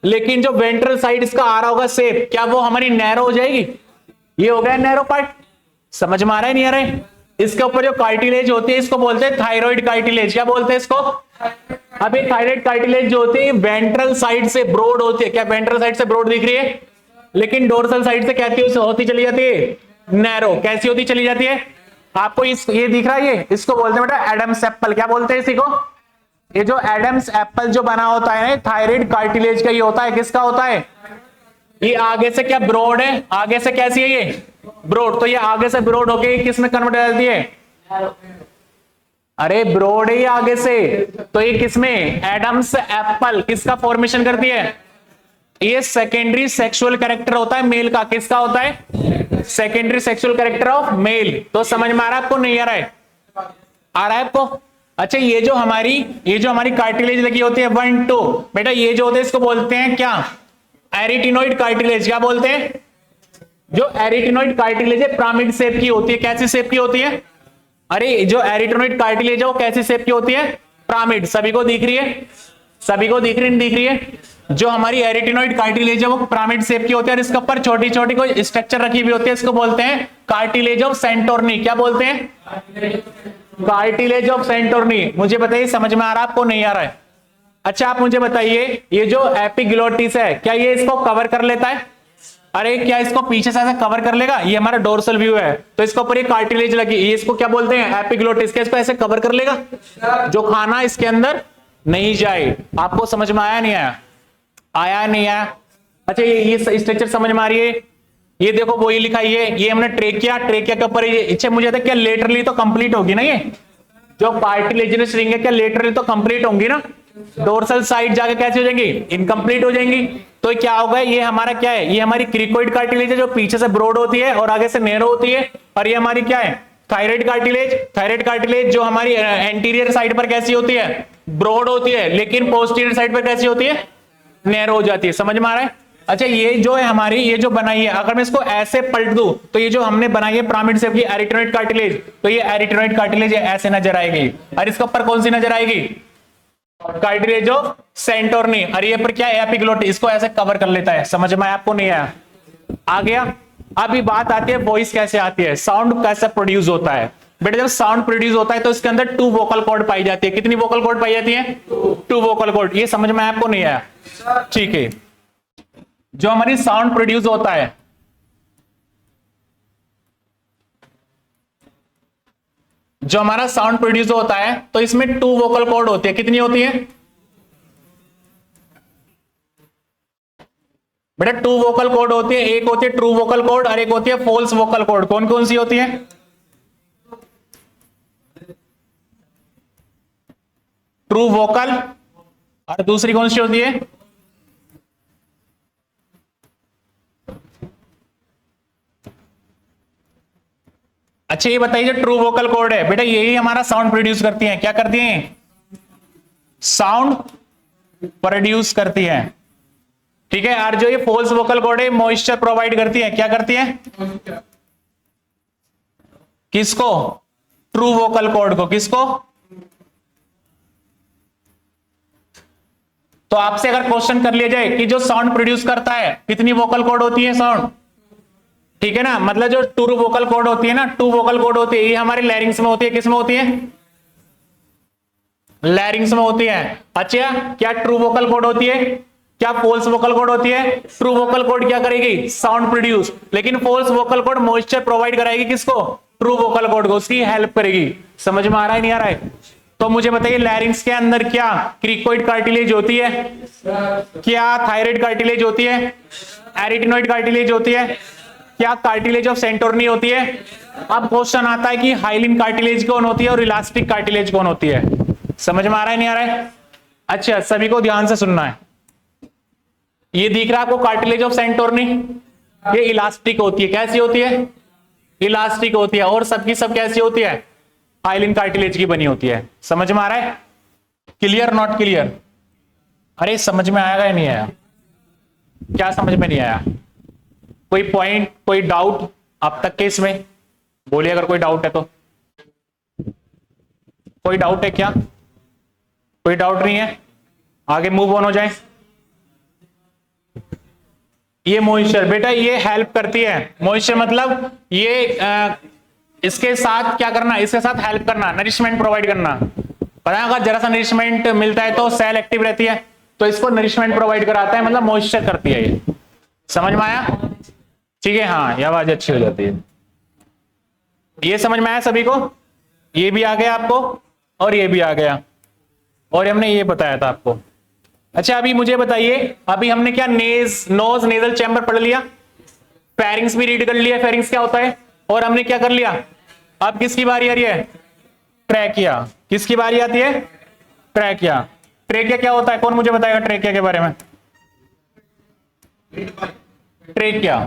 लेकिन जो वेंट्रल साइड इसका आ रहा होगा शेप, क्या वो हमारी नैरो हो जाएगी? ये हो गया नैरो पार्ट। समझ में आ रहा है नहीं आ रहा है? इसके ऊपर जो कार्टिलेज होती है इसको बोलते हैं थायराइड कार्टिलेज। क्या बोलते हैं इसको? अभी थायराइड कार्टिलेज जो होती है वेंट्रल साइड से ब्रॉड होती है। क्या वेंट्रल साइड से ब्रॉड दिख रही है? लेकिन डोर्सल साइड से कैसी होती चली जाती है? नैरो। कैसी होती चली जाती है? आपको ये दिख रहा है, इसको बोलते हैं बेटा एडम्स एप्पल। क्या बोलते हैं इसी को? ये जो एडम्स एप्पल जो बना होता है थायराइड कार्टिलेज का ही होता है। किसका होता है? ये आगे से क्या ब्रॉड है, आगे से कैसी है ये? ब्रॉड। तो ये आगे से ब्रॉड होके किस में कन्वर्ट हो जाती है? अरे ब्रॉड है ये आगे से, तो ये किस में? Adam's apple. किसका फॉर्मेशन करती है? ये सेकेंडरी सेक्सुअल कैरेक्टर होता है मेल का। किसका होता है? Secondary sexual character of male. तो समझ में आ रहा है आपको नहीं आ रहा है? आ रहा है आपको? अच्छा, ये जो हमारी कार्टिलेज लगी होती है 1 2, बेटा ये जो होते हैं इसको बोलते हैं क्या? एरिटिनोइड कार्टिलेज। क्या बोलते हैं? जो एरिटिनोइड कार्टिलेज है पिरामिड शेप की होती है। कैसी शेप की होती है? अरे जो एरिटिनोइड कार्टिलेज है वो कैसी शेप की होती है? पिरामिड। सभी को दिख रही है? सभी को दिख रही नहीं दिख रही है? जो हमारी एरिटिनोइड कार्टिलेज है वो पिरामिड शेप की होती है और इसके ऊपर छोटी छोटी कोई स्ट्रक्चर रखी हुई होती है। इसको बोलते हैं कार्टिलेज ऑफ सेंटोर्नी। क्या बोलते हैं? कार्टिलेज ऑफ सेंटोर्नी। मुझे बताइए समझ में आ रहा है आपको नहीं आ रहा है? अच्छा आप मुझे बताइए ये जो एपिग्लोटिस है क्या ये इसको कवर कर लेता है? अरे क्या इसको पीछे से ऐसा कवर कर लेगा? ये हमारा डोर्सल व्यू है तो इसके ऊपर ये कार्टिलेज लगी, ये इसको क्या बोलते हैं? एपिग्लोटिस। क्या इसको ऐसे कवर कर लेगा जो खाना इसके अंदर नहीं जाए? आपको समझ में आया नहीं आया? आया नहीं आया? अच्छा ये स्ट्रक्चर समझ में आ रही है? ये देखो वही लिखा ये हमने ट्रेकिया के ऊपर ये इच्छा मुझे था क्या लेटरली तो कंप्लीट होगी ना, ये जो कार्टिलेजिनस रिंग है क्या लेटरली तो कंप्लीट होंगी ना, डोर्सल साइड जाके कैसे हो जाएंगी? इनकम्प्लीट हो जाएंगी। तो क्या होगा? ये हमारा क्या है? ये हमारी क्रिकोइड कार्टिलेज है जो पीछे से ब्रॉड होती है और आगे से नैरो होती है। और ये हमारी क्या है? Thyroid cartilage. थायराइड कार्टिलेज जो हमारी एंटीरियर साइड पर कैसी होती है? ब्रॉड होती है, लेकिन पोस्टीरियर साइड पर कैसी होती है? नैरो हो जाती है। समझ में आ रहा है? अच्छा ये जो है हमारी ये जो बनाई है, अगर मैं इसको ऐसे पलट दूं तो ये जो हमने बनाई है पिरामिड शेप की एरिटिनोइड कार्टिलेज, तो ये एरिटिनोइड कार्टिलेज ऐसे नजर आएगी। और इसके ऊपर कौन सी नजर आएगी? Cartilage of Santorini. और ये पर क्या है? एपिग्लोटिस। इसको ऐसे कवर कर लेता है। समझ में आपको नहीं आया? आ गया? अभी बात आती है वॉइस कैसे आती है, साउंड कैसे प्रोड्यूस होता है। बेटा जब साउंड प्रोड्यूस होता है तो इसके अंदर 2 वोकल कॉर्ड पाई जाती है। कितनी वोकल कॉर्ड पाई जाती है? 2 वोकल कॉर्ड। ये समझ में आपको नहीं आया? ठीक है। जो हमारी साउंड प्रोड्यूस होता है, जो हमारा साउंड प्रोड्यूस होता है तो इसमें 2 वोकल कॉर्ड होती है। कितनी होती है बेटा? 2 वोकल कॉर्ड होती है। एक होती है ट्रू वोकल कॉर्ड और एक होती है फॉल्स वोकल कॉर्ड। कौन कौन सी होती है? ट्रू वोकल और दूसरी कौन सी होती है? अच्छा ये बताइए जो ट्रू वोकल कॉर्ड है बेटा यही हमारा साउंड प्रोड्यूस करती है। क्या करती है? साउंड प्रोड्यूस करती है। ठीक है। और जो ये फॉल्स वोकल कॉर्ड है मॉइस्चर प्रोवाइड करती है। क्या करती है? किसको? ट्रू वोकल कॉर्ड को। किसको? तो आपसे अगर क्वेश्चन कर लिया जाए कि जो साउंड प्रोड्यूस करता है कितनी वोकल कॉर्ड होती है साउंड, ठीक है ना, मतलब जो टू वोकल कॉर्ड होती है ना, टू वोकल कॉर्ड होती है, ये हमारे लैरिंग्स में होती है। किस में होती है? लैरिंग्स में होती है। अच्छा, क्या ट्रू वोकल कॉर्ड होती है? क्या फोल्स वोकल कॉर्ड होती है? ट्रू वोकल कॉर्ड क्या करेगी? Sound produce. लेकिन false vocal cord moisture provide कराएगी किसको? ट्रू वोकल कॉर्ड को, उसकी हेल्प करेगी। समझ में आ रहा है नहीं आ रहा है? तो मुझे बताइए लैरिंग्स के अंदर क्या क्रिकोइड कार्टिलेज होती है? क्या थायराइड कार्टिलेज होती है? एरिटिनोइड कार्टिलेज होती है? क्या कार्टिलेज ऑफ सेंटोरनी होती है? अब क्वेश्चन आता है कि हाइलिन कार्टिलेज कौन होती है और इलास्टिक कार्टिलेज कौन होती है? समझ में आ रहा है नहीं आ रहा है? अच्छा, सभी को ध्यान से सुनना है। ये दिख रहा है आपको कार्टिलेज ऑफ सेंटोरनी, ये इलास्टिक होती है। कैसी होती है? इलास्टिक होती है। और सबकी सब कैसी होती है? हाइलिन कार्टिलेज की बनी होती है। समझ में आ रहा है? Clear not clear? अरे समझ में आएगा या नहीं आया? क्या समझ में नहीं आया? कोई पॉइंट, कोई डाउट अब तक के इसमें? बोलिए अगर कोई डाउट है तो। कोई डाउट है क्या? कोई डाउट नहीं है? आगे मूव ऑन हो जाए। ये मॉइस्चर बेटा ये हेल्प करती है। मॉइस्चर मतलब ये इसके साथ क्या करना? इसके साथ हेल्प करना, नरिशमेंट प्रोवाइड करना। पता है अगर जरा सा नरिशमेंट मिलता है तो सेल एक्टिव रहती है, तो इसको नरिशमेंट प्रोवाइड कराता है, मतलब मॉइस्चर करती है ये। समझ में आया? ठीक है, हाँ, ये आवाज अच्छी हो जाती है। ये समझ में आया सभी को? ये भी आ गया आपको और ये भी आ गया, और हमने ये बताया था आपको। अच्छा, अभी मुझे बताइए, अभी हमने क्या नोज नेजल चैम्बर पढ़ लिया, फेरिंग्स भी रीड कर लिया, फेरिंग्स क्या होता है, और हमने क्या कर लिया? अब किसकी बारी आ रही है? ट्रैकिया। किसकी बारी आती है? ट्रैकिया। ट्रैकिया क्या होता है? कौन मुझे बताएगा ट्रैकिया के बारे में? ट्रैकिया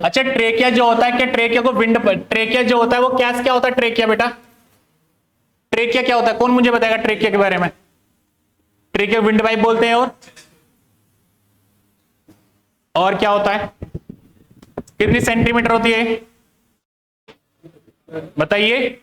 अच्छा, ट्रेकिया जो होता है, क्या ट्रेकिया को विंड, ट्रेकिया जो होता है वो क्या होता है? ट्रेकिया बेटा, ट्रेकिया क्या होता है? कौन मुझे बताएगा ट्रेकिया के बारे में? ट्रेकिया विंड पाइप बोलते हैं। और क्या होता है? कितनी सेंटीमीटर होती है बताइए?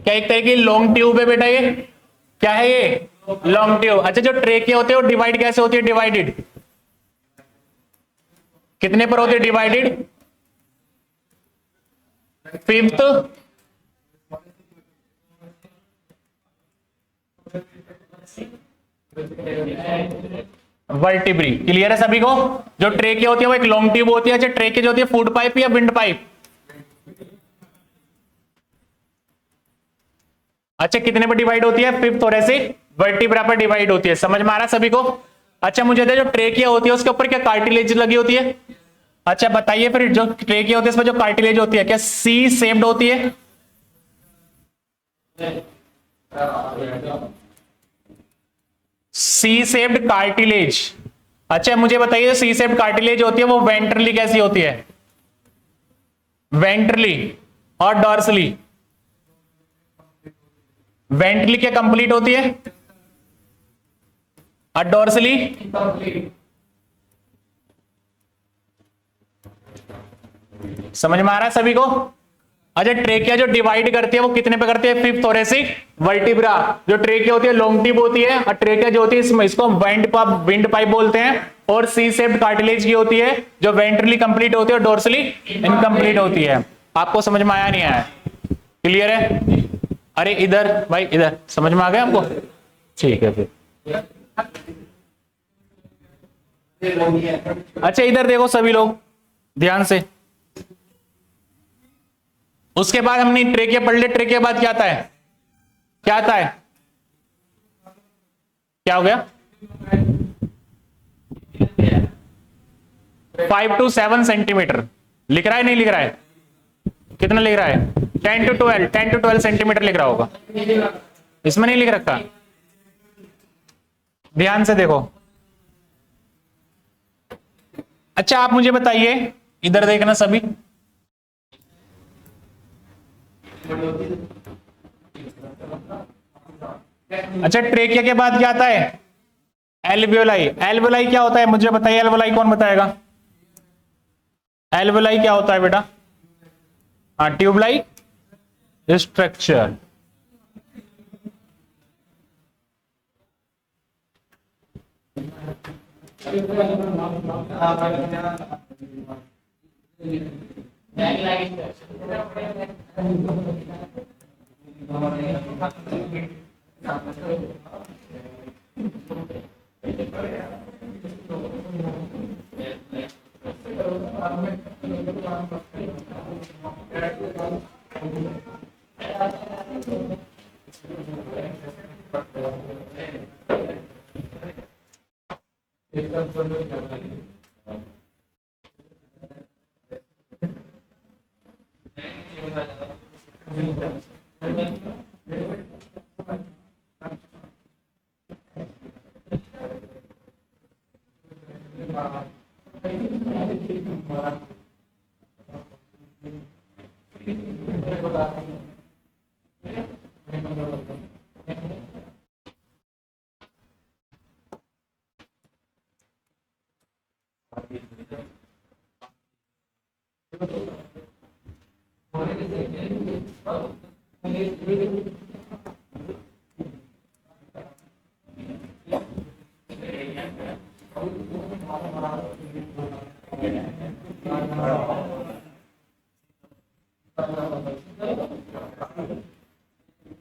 क्या एक तरह की लॉन्ग ट्यूब है बेटा? ये क्या है? ये लॉन्ग ट्यूब। अच्छा, जो ट्रेकिया होते हैं वो डिवाइड कैसे होती है? डिवाइडेड कितने पर होती है? Divided fifth, vertebrae. क्लियर है सभी को? जो ट्रेकिया होती है वो एक लॉन्ग ट्यूब होती है। अच्छा, ट्रेकिया जो होती है फूड पाइप या विंड पाइप? अच्छा, कितने पर डिवाइड होती है? फिफ्थ और ऐसे वर्टिब्रा पर डिवाइड होती है। समझ में आ रहा है सभी को? अच्छा, मुझे जो ट्रेकिया होती है उसके ऊपर क्या कार्टिलेज लगी होती है? अच्छा बताइए फिर, जो ट्रेकिया होती है इसमें जो कार्टिलेज होती है क्या सी शेप्ड होती है? C shaped cartilage. अच्छा मुझे बताइए, सी शेप्ड कार्टिलेज होती है वो वेंट्रली कैसी होती है? वेंट्रली और डॉर्सली? वेंट्रली क्या कंप्लीट होती है और डॉर्सली? समझ में आ रहा है सभी को? अच्छा, ट्रेकिया जो डिवाइड करती है वो कितने पे करती है? Fifth thoracic vertebra. जो ट्रेकिया होती है लॉन्ग टिप होती है, और ट्रेकिया जो होती है इसको विंड पाइप बोलते हैं। और सी शेप्ड कार्टिलेज की होती है जो वेंट्रली कंप्लीट होती है और डोर्सली इनकम्प्लीट होती है। आपको समझ में आया नहीं आया? क्लियर है? अरे इधर भाई, इधर समझ में आ गया आपको? ठीक है फिर। अच्छा इधर देखो सभी लोग ध्यान से। उसके बाद हमने ट्रेकिया पढ़ लिया। ट्रेकिया बाद क्या आता है? क्या आता है? क्या हो गया? 5 to 7 सेंटीमीटर लिख रहा है, नहीं लिख रहा है? कितना लिख रहा है? 10 to 12 सेंटीमीटर लिख रहा होगा। इसमें नहीं लिख रखा? ध्यान से देखो। अच्छा आप मुझे बताइए, इधर देखना सभी। अच्छा ट्रेकिया के बाद क्या आता है? एल्वियोलाई, एल्वियोलाई क्या होता है मुझे बताइए, एल्वियोलाई कौन बताएगा? एल्वियोलाई क्या होता है बेटा? हाँ, ट्यूबलाई स्ट्रक्चर।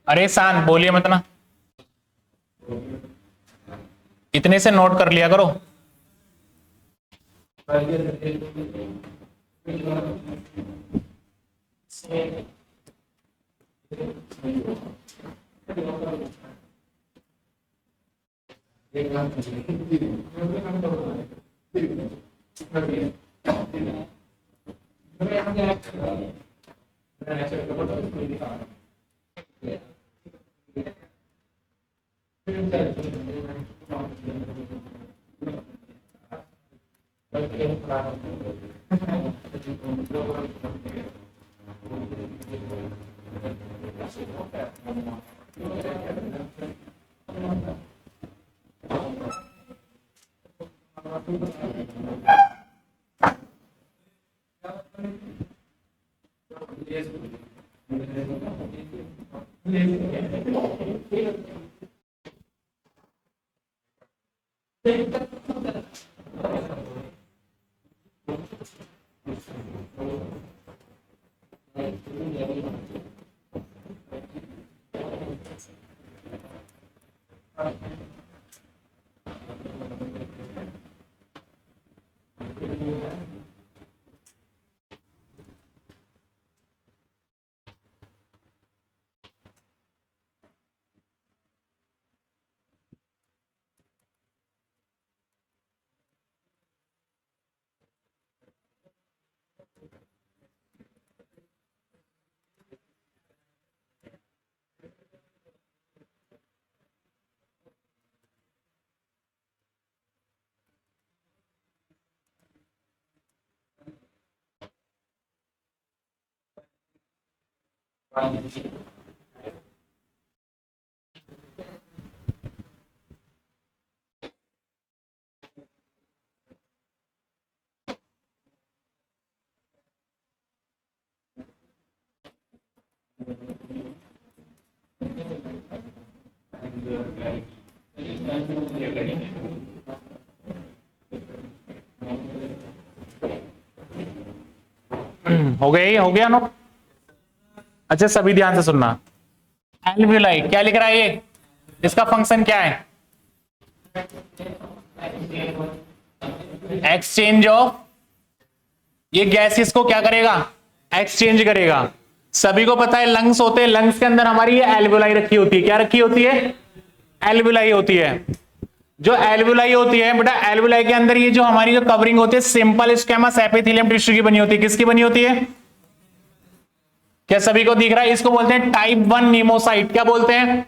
अरे शांत बोलिए मत ना, इतने से नोट कर लिया करो। हो गया, हो गया नो? अच्छा सभी ध्यान से सुनना। एल्वियोलाई क्या लिख रहा है ये? इसका फंक्शन क्या है? एक्सचेंज ऑफ, ये गैसेस को क्या करेगा? एक्सचेंज करेगा। सभी को पता है लंग्स होते हैं, लंग्स के अंदर हमारी ये एल्वियोलाई रखी होती है। क्या रखी होती है? एल्वियोलाई होती है। जो एल्वियोलाई होती है बेटा, एल्वियोलाई के अंदर ये जो हमारी जो कवरिंग होती है सिंपल स्क्वेमस एपिथेलियम टिश्यू की बनी होती है। किसकी बनी होती है? क्या सभी को दिख रहा है? इसको बोलते हैं टाइप 1 नीमोसाइट। क्या बोलते हैं?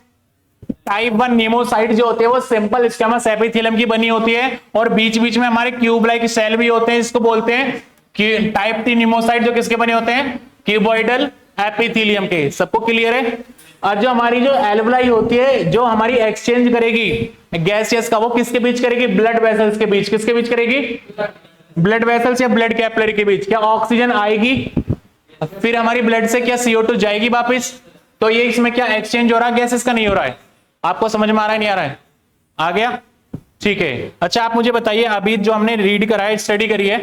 टाइप 1 नीमोसाइट जो होते हैं वो सिंपल स्क्वेमस एपिथेलियम की बनी होती है और बीच बीच में हमारे क्यूब लाइक सेल भी होते हैं। इसको बोलते हैं कि टाइप 3 नीमोसाइट जो किसके बने होते हैं? क्यूबॉइडल एपिथेलियम के। सबको क्लियर है? और जो हमारी जो एल्वलाई होती है, जो हमारी एक्सचेंज करेगी गैसियस का, वो किसके बीच करेगी? ब्लड वेसल्स के बीच। किसके बीच करेगी? ब्लड वेसल्स या ब्लड कैपिलरी के बीच। क्या ऑक्सीजन आएगी, फिर हमारी ब्लड से क्या CO2 जाएगी वापस? तो ये इसमें क्या एक्सचेंज हो रहा है गैसेस का? नहीं हो रहा है। आपको समझ में आ रहा है, नहीं आ रहा है? आ गया, ठीक है। अच्छा आप मुझे बताइए, अभी जो हमने रीड करा है, स्टडी करी है,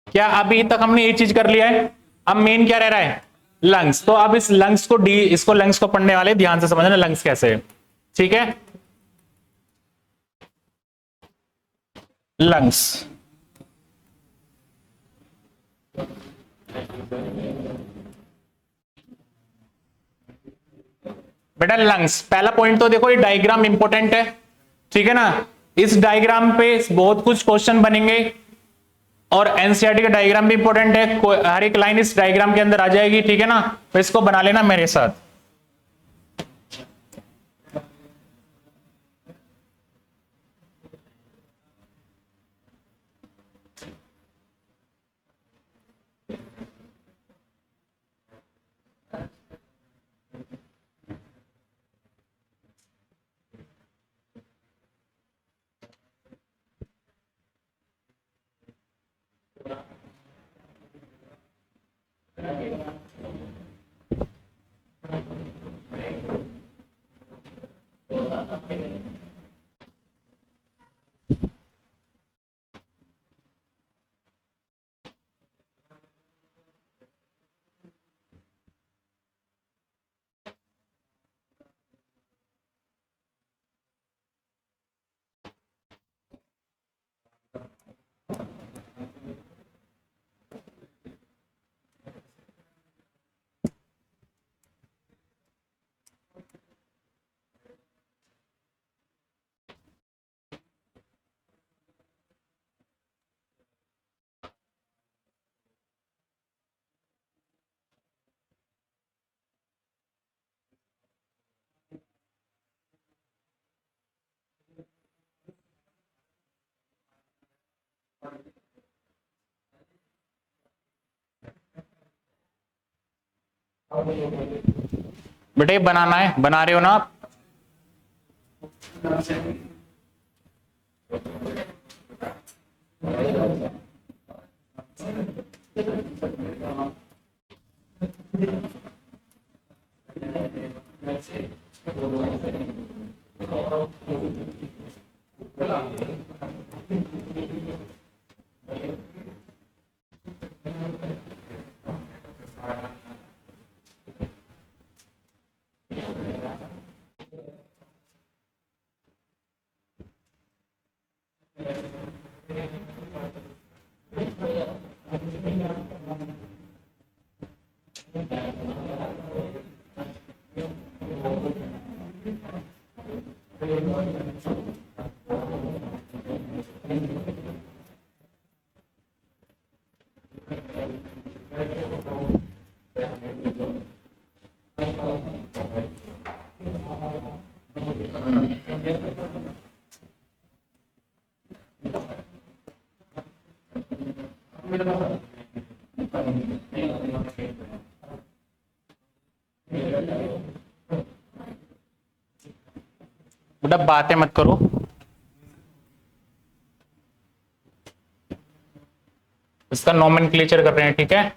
क्या अभी तक हमने ये चीज कर लिया है? अब मेन क्या रह रहा है? लंग्स। तो अब इस लंग्स को इसको लंग्स को पढ़ने वाले ध्यान से समझना लंग्स कैसे है, ठीक है? लंग्स, बेटा लंग्स, पहला पॉइंट तो देखो, ये डायग्राम इंपॉर्टेंट है, ठीक है ना? इस डायग्राम पे बहुत कुछ क्वेश्चन बनेंगे, और एनसीईआरटी का डायग्राम भी इंपॉर्टेंट है, हर एक लाइन इस डायग्राम के अंदर आ जाएगी, ठीक है ना? तो इसको बना लेना मेरे साथ। बेटा ये बनाना है, बना रहे हो ना आप? बेटा बातें मत करो, इसका नोमेनक्लेचर कर रहे हैं, ठीक है?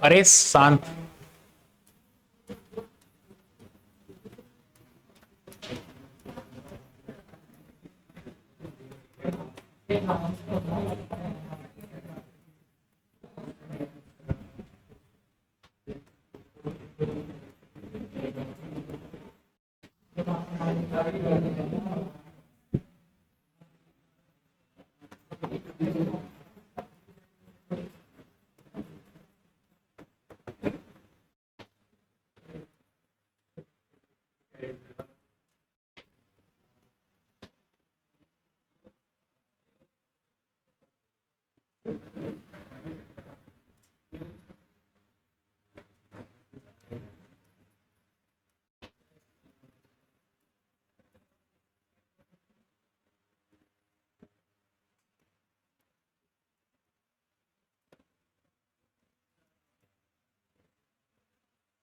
अरे शांत।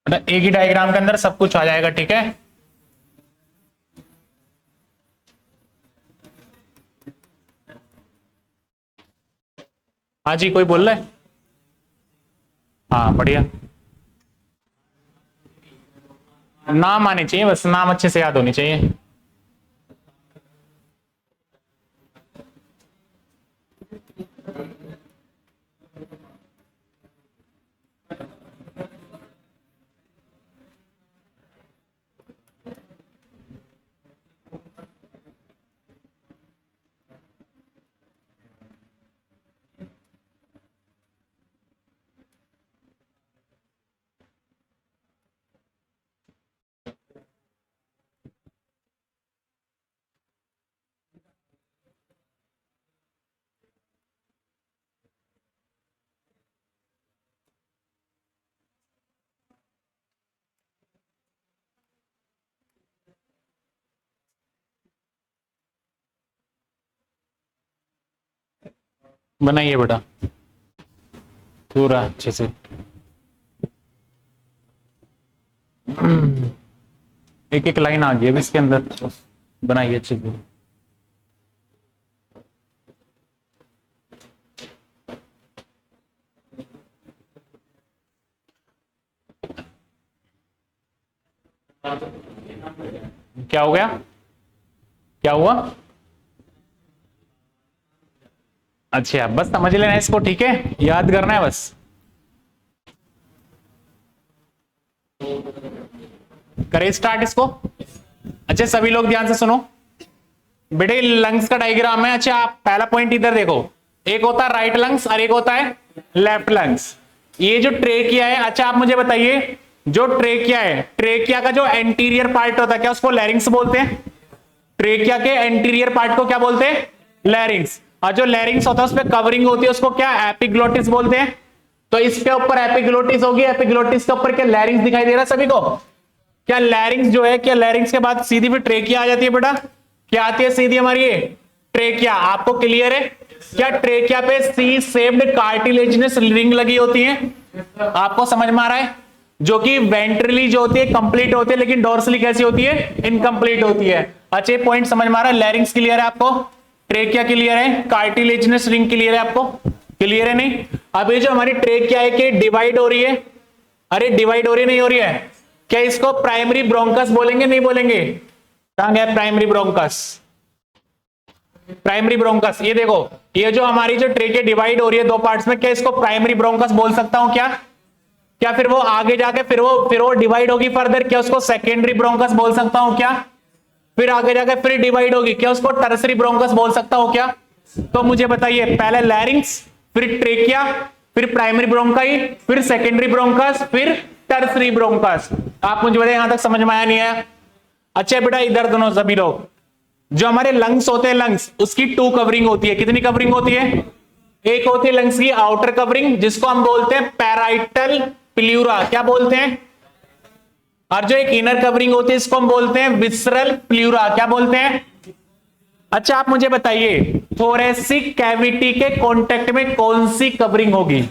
मतलब एक ही डायग्राम के अंदर सब कुछ आ जाएगा, ठीक है। हाँ जी, कोई बोल रहा है? हाँ बढ़िया। नाम आने चाहिए, बस नाम अच्छे से याद होनी चाहिए। बनाइए बेटा पूरा अच्छे से। एक एक लाइन आ गई अब इसके अंदर, बनाइए अच्छे से। क्या हो गया? क्या हुआ? अच्छा बस समझ लेना इसको, ठीक है, याद करना है बस। करें स्टार्ट इसको। अच्छा सभी लोग ध्यान से सुनो बेटे, लंग्स का डायग्राम है। अच्छा आप पहला पॉइंट इधर देखो, एक होता है राइट लंग्स और एक होता है लेफ्ट लंग्स। ये जो ट्रेकिया है, अच्छा आप मुझे बताइए, जो ट्रेकिया है, ट्रेकिया का जो एंटीरियर पार्ट होता है क्या उसको लैरिंग्स बोलते हैं? ट्रेकिया के एंटीरियर पार्ट को क्या बोलते हैं? लैरिंग्स। और जो लैरिंग्स होता है उस पर कवरिंग होती है उसको क्या? एपिग्लोटिस बोलते हैं। तो इसके ऊपर एपिग्लोटिस होगी, एपिग्लोटिस के ऊपर क्या? लैरिंग्स दिखाई दे रहा है सभी को? क्या लैरिंग्स जो है, क्या लैरिंग्स के बाद सीधी फिर ट्रेकिया आ जाती है बेटा? क्या आती है सीधी हमारी? ये ट्रेकिया। आपको क्लियर है? क्या ट्रेकिया पे सी शेप्ड कार्टिलेजिनस रिंग लगी होती है? आपको समझ में आ रहा है? जो कि वेंट्रली जो होती है कंप्लीट होती है, लेकिन डोर्सली कैसी होती है? इनकम्प्लीट होती है। अच्छे पॉइंट समझ में आ रहा है? लैरिंग्स क्लियर है आपको? ट्रेकिया क्लियर है? कार्टिलेजिनस रिंग क्लियर है आपको? क्लियर है नहीं? अब ये जो हमारी ट्रेकिया है कि डिवाइड हो रही है, अरे डिवाइड हो रही नहीं हो रही है? क्या इसको प्राइमरी ब्रोंकस बोलेंगे नहीं बोलेंगे? कहां गया प्राइमरी ब्रोंकस? प्राइमरी ब्रोंकस, ये देखो, ये जो हमारी जो ट्रेकिया डिवाइड हो रही है दो पार्ट्स में, क्या इसको प्राइमरी ब्रोंकस बोल सकता हूं क्या? क्या फिर वो आगे जाके फिर वो डिवाइड होगी फर्दर, क्या उसको सेकेंडरी ब्रोंकस बोल सकता हूं क्या? फिर आगे जाके फिर डिवाइड होगी, क्या उसको टर्सरी ब्रोंकस बोल सकता हूं क्या? तो मुझे बताइए, पहले लैरिंग्स, फिर ट्रेकिया, फिर प्राइमरी ब्रोंकाई, फिर सेकेंडरी ब्रोंकस, फिर टर्सरी ब्रोंकस। आप मुझे बताइए, यहां तक समझ में आया नहीं आया? अच्छा बेटा इधर दोनों सभी लोग, जो हमारे लंग्स होते हैं, लंग्स उसकी 2 कवरिंग होती है। कितनी कवरिंग होती है? एक होती है लंग्स की आउटर कवरिंग, जिसको हम बोलते हैं पैराइटल प्ल्यूरा, क्या बोलते हैं? और जो एक इनर कवरिंग होती है, इसको हम बोलते हैं विसरल प्ल्यूरा, क्या बोलते हैं? अच्छा आप मुझे बताइए, थोरेसिक कैविटी के कांटेक्ट में कौन सी कवरिंग होगी?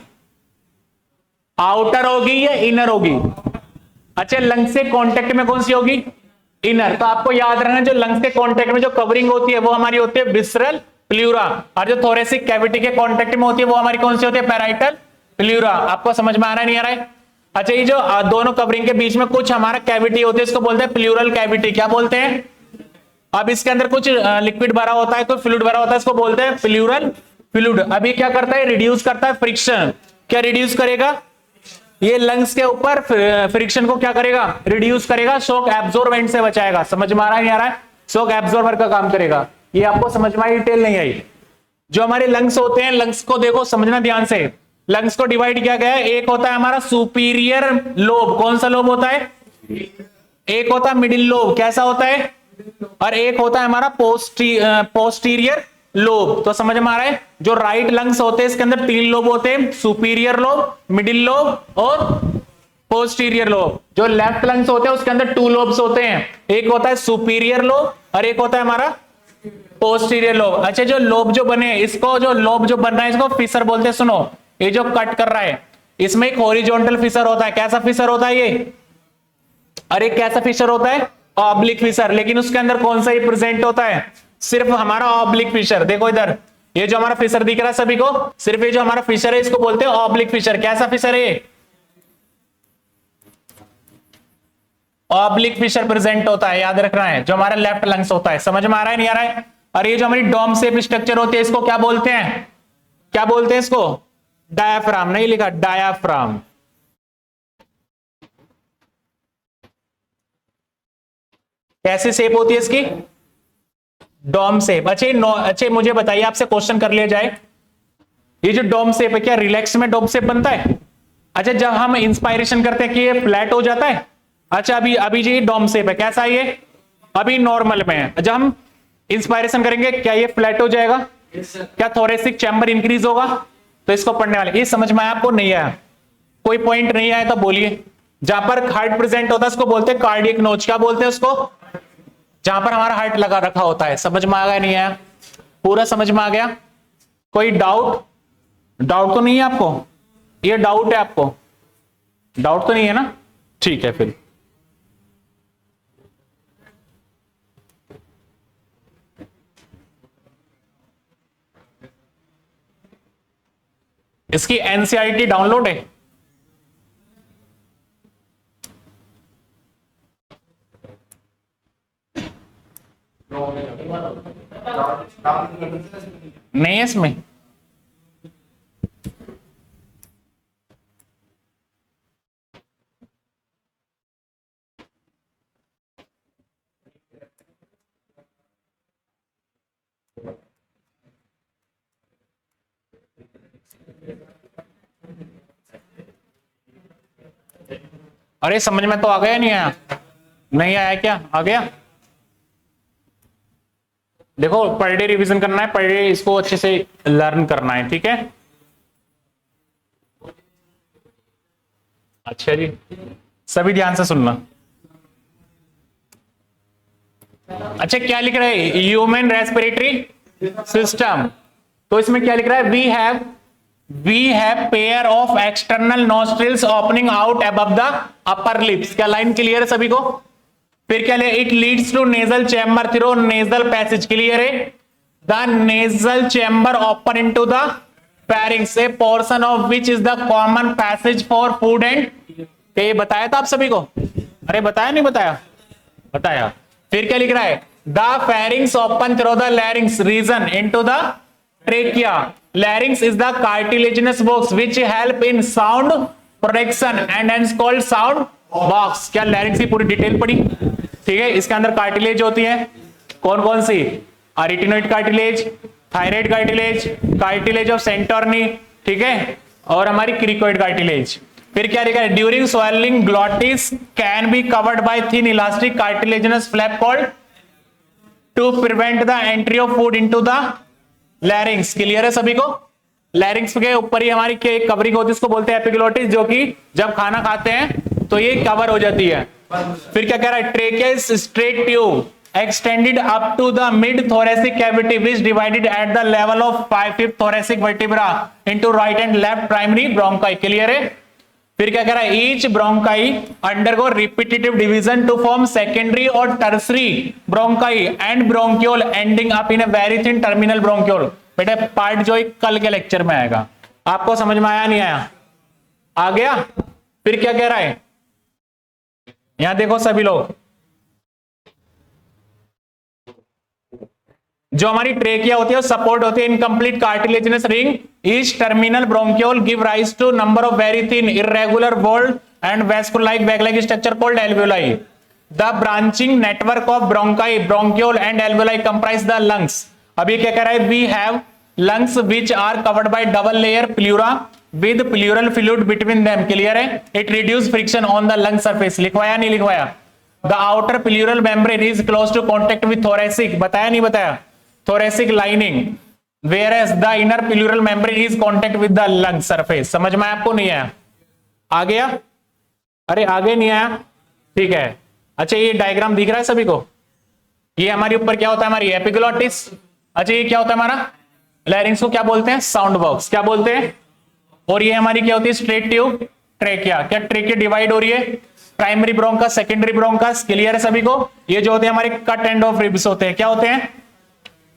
आउटर होगी या इनर होगी? अच्छा लंग्स के कांटेक्ट में कौन सी होगी? इनर। तो आपको याद रखना, जो लंग्स के कांटेक्ट में जो कवरिंग होती है वो हमारी होती है विसरल प्ल्यूरा, और जो थोरेसिक कैविटी के कांटेक्ट में होती है वो हमारी कौन सी होती है? पैराइटल प्ल्यूरा। आपको समझ में आ रहा है नहीं आ रहा है? अच्छा ये जो दोनों कवरिंग के बीच में कुछ हमारा कैविटी होती है, इसको बोलते हैं प्ल्यूरल कैविटी, क्या बोलते हैं? अब इसके अंदर कुछ लिक्विड भरा होता है, कोई फ्लूइड भरा होता है, इसको बोलते हैं प्ल्यूरल फ्लूइड। अब ये क्या करता है? रिड्यूस करता है फ्रिक्शन। क्या रिड्यूस करेगा? ये लंग्स के ऊपर फ्रिक्शन को क्या करेगा? रिड्यूस करेगा, शॉक एब्जॉर्बेंट से बचाएगा। समझ में आ रहा है नहीं आ रहा है? शॉक एब्जॉर्बर का काम करेगा। ये आपको समझ में आई? डिटेल नहीं आई? जो हमारे लंग्स होते हैं, लंग्स को देखो समझना ध्यान से, लंग्स को डिवाइड किया गया है। एक होता है हमारा सुपीरियर लोब, कौन सा लोब होता है? एक होता है मिडिल लोब, कैसा होता है? और एक होता है हमारा पोस्टीरियर लोब। तो समझ में आ रहा है? जो राइट लंग्स होते हैं इसके अंदर 3 लोब होते हैं, सुपीरियर लोब, मिडिल लोब और पोस्टीरियर लोब। जो लेफ्ट लंग्स होते हैं उसके अंदर 2 लोब्स होते हैं, एक होता है सुपीरियर लोब और एक होता है हमारा पोस्टीरियर लोब। अच्छा जो लोब जो बने, इसको जो लोब जो बन रहा है इसको फिशर बोलते हैं। सुनो, ये जो कट कर रहा है इसमें एक हॉरिजॉन्टल फिशर होता है। कैसा फिशर होता है ये? अरे कैसा फिशर होता है? Oblique fissure. लेकिन उसके अंदर कौन सा ही प्रेजेंट होता है? सिर्फ हमारा ऑब्लिक फिशर। देखो इधर, ये जो हमारा फिशर दिख रहा है सभी को, सिर्फ ये जो हमारा फिशर है इसको बोलते हैं ऑब्लिक फिशर। कैसा फिशर है ये? ऑब्लिक फिशर प्रेजेंट होता है, याद रखना है, जो हमारा लेफ्ट लंग्स होता है। समझ में आ रहा है नहीं आ रहा है? और ये जो हमारी डोम शेप स्ट्रक्चर होती है इसको क्या बोलते हैं? क्या बोलते हैं इसको? डायाफ्राम। नहीं लिखा, डायाफ्राम। कैसी शेप होती है इसकी? Dome shape. अच्छे मुझे बताइए, आपसे क्वेश्चन कर लिया जाए, ये जो डोम शेप है क्या रिलैक्स में डोम शेप बनता है? अच्छा जब हम इंस्पायरेशन करते हैं कि ये फ्लैट हो जाता है। अच्छा अभी अभी ये डोम शेप है, कैसा है ये? अभी नॉर्मल में है। जब हम इंस्पायरेशन करेंगे क्या ये फ्लैट हो जाएगा? क्या थोरेसिक चैम्बर इंक्रीज होगा? तो इसको पढ़ने वाले, ये समझ में आया आपको? नहीं आया? कोई पॉइंट नहीं आया तो बोलिए। जहां पर हार्ट प्रेजेंट होता है उसको बोलते हैं कार्डियक नोच। क्या बोलते हैं उसको? जहां पर हमारा हार्ट लगा रखा होता है। समझ में आ गया नहीं आया? पूरा समझ में आ गया? कोई डाउट? डाउट तो नहीं है आपको? ये डाउट है आपको? डाउट तो नहीं है ना? ठीक है फिर। इसकी एनसीईआरटी डाउनलोड है? नहीं है इसमें? अरे समझ में तो आ गया नहीं आया? नहीं आया क्या? आ गया? देखो पर डे रिवीजन करना है, पर डे इसको अच्छे से लर्न करना है, ठीक है? अच्छा जी, सभी ध्यान से सुनना। अच्छा क्या लिख रहे हैं? Human respiratory system. तो इसमें क्या लिख रहा है? We have pair of external nostrils opening out above the upper lips. क्या लाइन क्लियर है सभी को? फिर क्या ले? It leads to nasal chamber through nasal passage. Clear है? The nasal chamber open into the pharynx, a portion of which is the common passage for food and. ये बताया था आप सभी को? अरे बताया नहीं बताया? बताया। फिर क्या लिख रहा है? The pharynx open through the larynx region into the trachea. Larynx is the cartilaginous box which help in sound production and hence called sound box. क्या लैरिंग्स की पूरी डिटेल पढ़ी? ठीक है। इसके अंदर कार्टिलेज होती है, कौन कौन सी? Arytenoid cartilage, thyroid cartilage, cartilage of Santorini, ठीक है, और हमारी क्रिकोइड कार्टिलेज। फिर क्या लिखा है, during swallowing glottis can be covered by thin elastic cartilaginous flap called to prevent the entry of food into the larynx. Clear है सभी को? लैरिंग्स के ऊपर ही हमारी कवरिंग होती है, इसको बोलते हैं एपिग्लोटिस, जो कि जब खाना खाते हैं तो ये कवर हो जाती है। फिर क्या कह रहा है, trachea is straight tube extended up to the mid thoracic cavity which divided at the level of 5th thoracic vertebra into right and left primary bronchi। Clear है? फिर क्या कह रहा है, each bronchi undergo repetitive division to form secondary और tertiary bronchi and bronchiole ending up in a very thin terminal bronchiole। बेटा part जो कल के लेक्चर में आएगा, आपको समझ में आया नहीं आया? आ गया? फिर क्या कह रहा है, यहां देखो सभी लोग, जो हमारी ट्रेकिया होती है सपोर्ट होती है incomplete cartilaginous ring, each terminal bronchiole give rise to number of very thin irregular walled and vascular like bag like structure called alveoli. The branching network of bronchi bronchiole and alveoli comprise the lungs. अभी क्या कह रहा है, we have lungs which are covered by double layer pleura with pleural fluid between them. Clear है? It reduce friction on the lung surface. लिखवाया नहीं लिखवाया? The outer pleural membrane is close to contact with thoracic. बताया नहीं बताया? thoracic lining whereas the inner pleural membrane is contact with the lung surface। समझ में आपको नहीं आया? आ गया? अरे आगे नहीं आया? ठीक है। अच्छा ये डायग्राम दिख रहा है सभी को? ये हमारी ऊपर क्या होता है, हमारी एपिग्लोटिस। अच्छा ये क्या होता है हमारा लैरिंग्स को क्या बोलते हैं, साउंड बॉक्स। क्या बोलते हैं? और ये हमारी क्या होती है, स्ट्रेट ट्यूब ट्रेकिया। क्या ट्रेकिया डिवाइड हो रही है, primary bronchus secondary bronchus. Clear है सभी को? ये जो होते हैं हमारे कट एंड ऑफ रिब्स होते हैं, क्या होते हैं,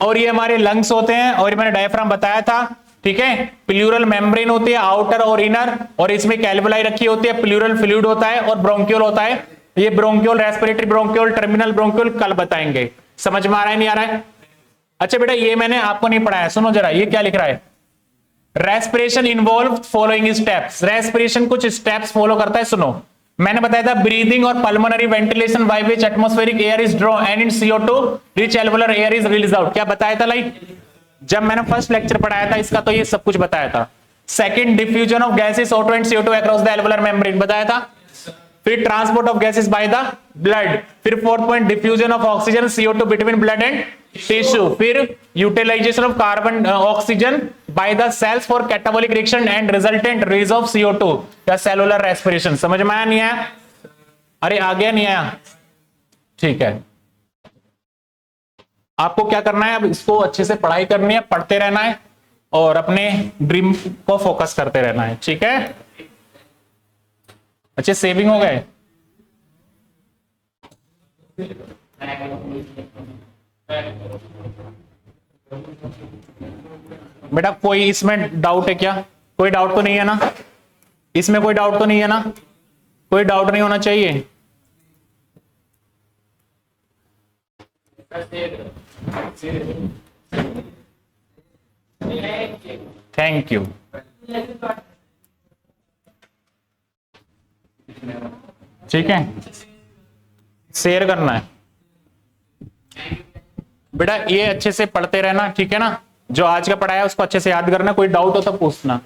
और ये हमारे लंग्स होते हैं, और ये मैंने डायफ्राम बताया था। ठीक है, प्लूरल मेम्ब्रेन होती है आउटर और इनर, और इसमें कैल्वुलाई रखी होती है, प्लूरल फ्लूइड होता है और ब्रोंकियोल होता है। ये bronchiole, respiratory bronchiole, terminal bronchiole कल बताएंगे। समझ में आ रहा है नहीं आ रहा है? अच्छा बेटा ये मैंने आपको नहीं पढ़ाया, सुनो जरा, ये क्या लिख रहा है, respiration involve following steps. Respiration कुछ स्टेप्स फॉलो करता है। सुनो मैंने बताया था ब्रीदिंग और pulmonary ventilation by which atmospheric air is drawn and in CO2 rich alveolar air is release out. क्या बताया था लाइक जब मैंने फर्स्ट लेक्चर पढ़ाया था इसका, तो ये सब कुछ बताया था। Second, diffusion of gases O2 and CO2 across the alveolar membrane बताया था। फिर transport of gases by the blood. फिर fourth point, diffusion of oxygen CO2 between blood and tissue. फिर utilisation of carbon oxygen by the cells for catabolic reaction and resultant release of CO2 या cellular respiration. समझ में आया नहीं आया? अरे आ गया नहीं आया? ठीक है, आपको क्या करना है, अब इसको अच्छे से पढ़ाई करनी है, पढ़ते रहना है और अपने ड्रीम को फोकस करते रहना है। ठीक है, अच्छे सेविंग हो गए। बेटा कोई इसमें डाउट है क्या? कोई डाउट तो नहीं है ना? इसमें कोई डाउट तो नहीं है ना? कोई डाउट नहीं होना चाहिए। Thank you. ठीक है, शेयर करना है बेटा, ये अच्छे से पढ़ते रहना। ठीक है ना? जो आज का पढ़ाया उसको अच्छे से याद करना। कोई डाउट हो तो पूछना।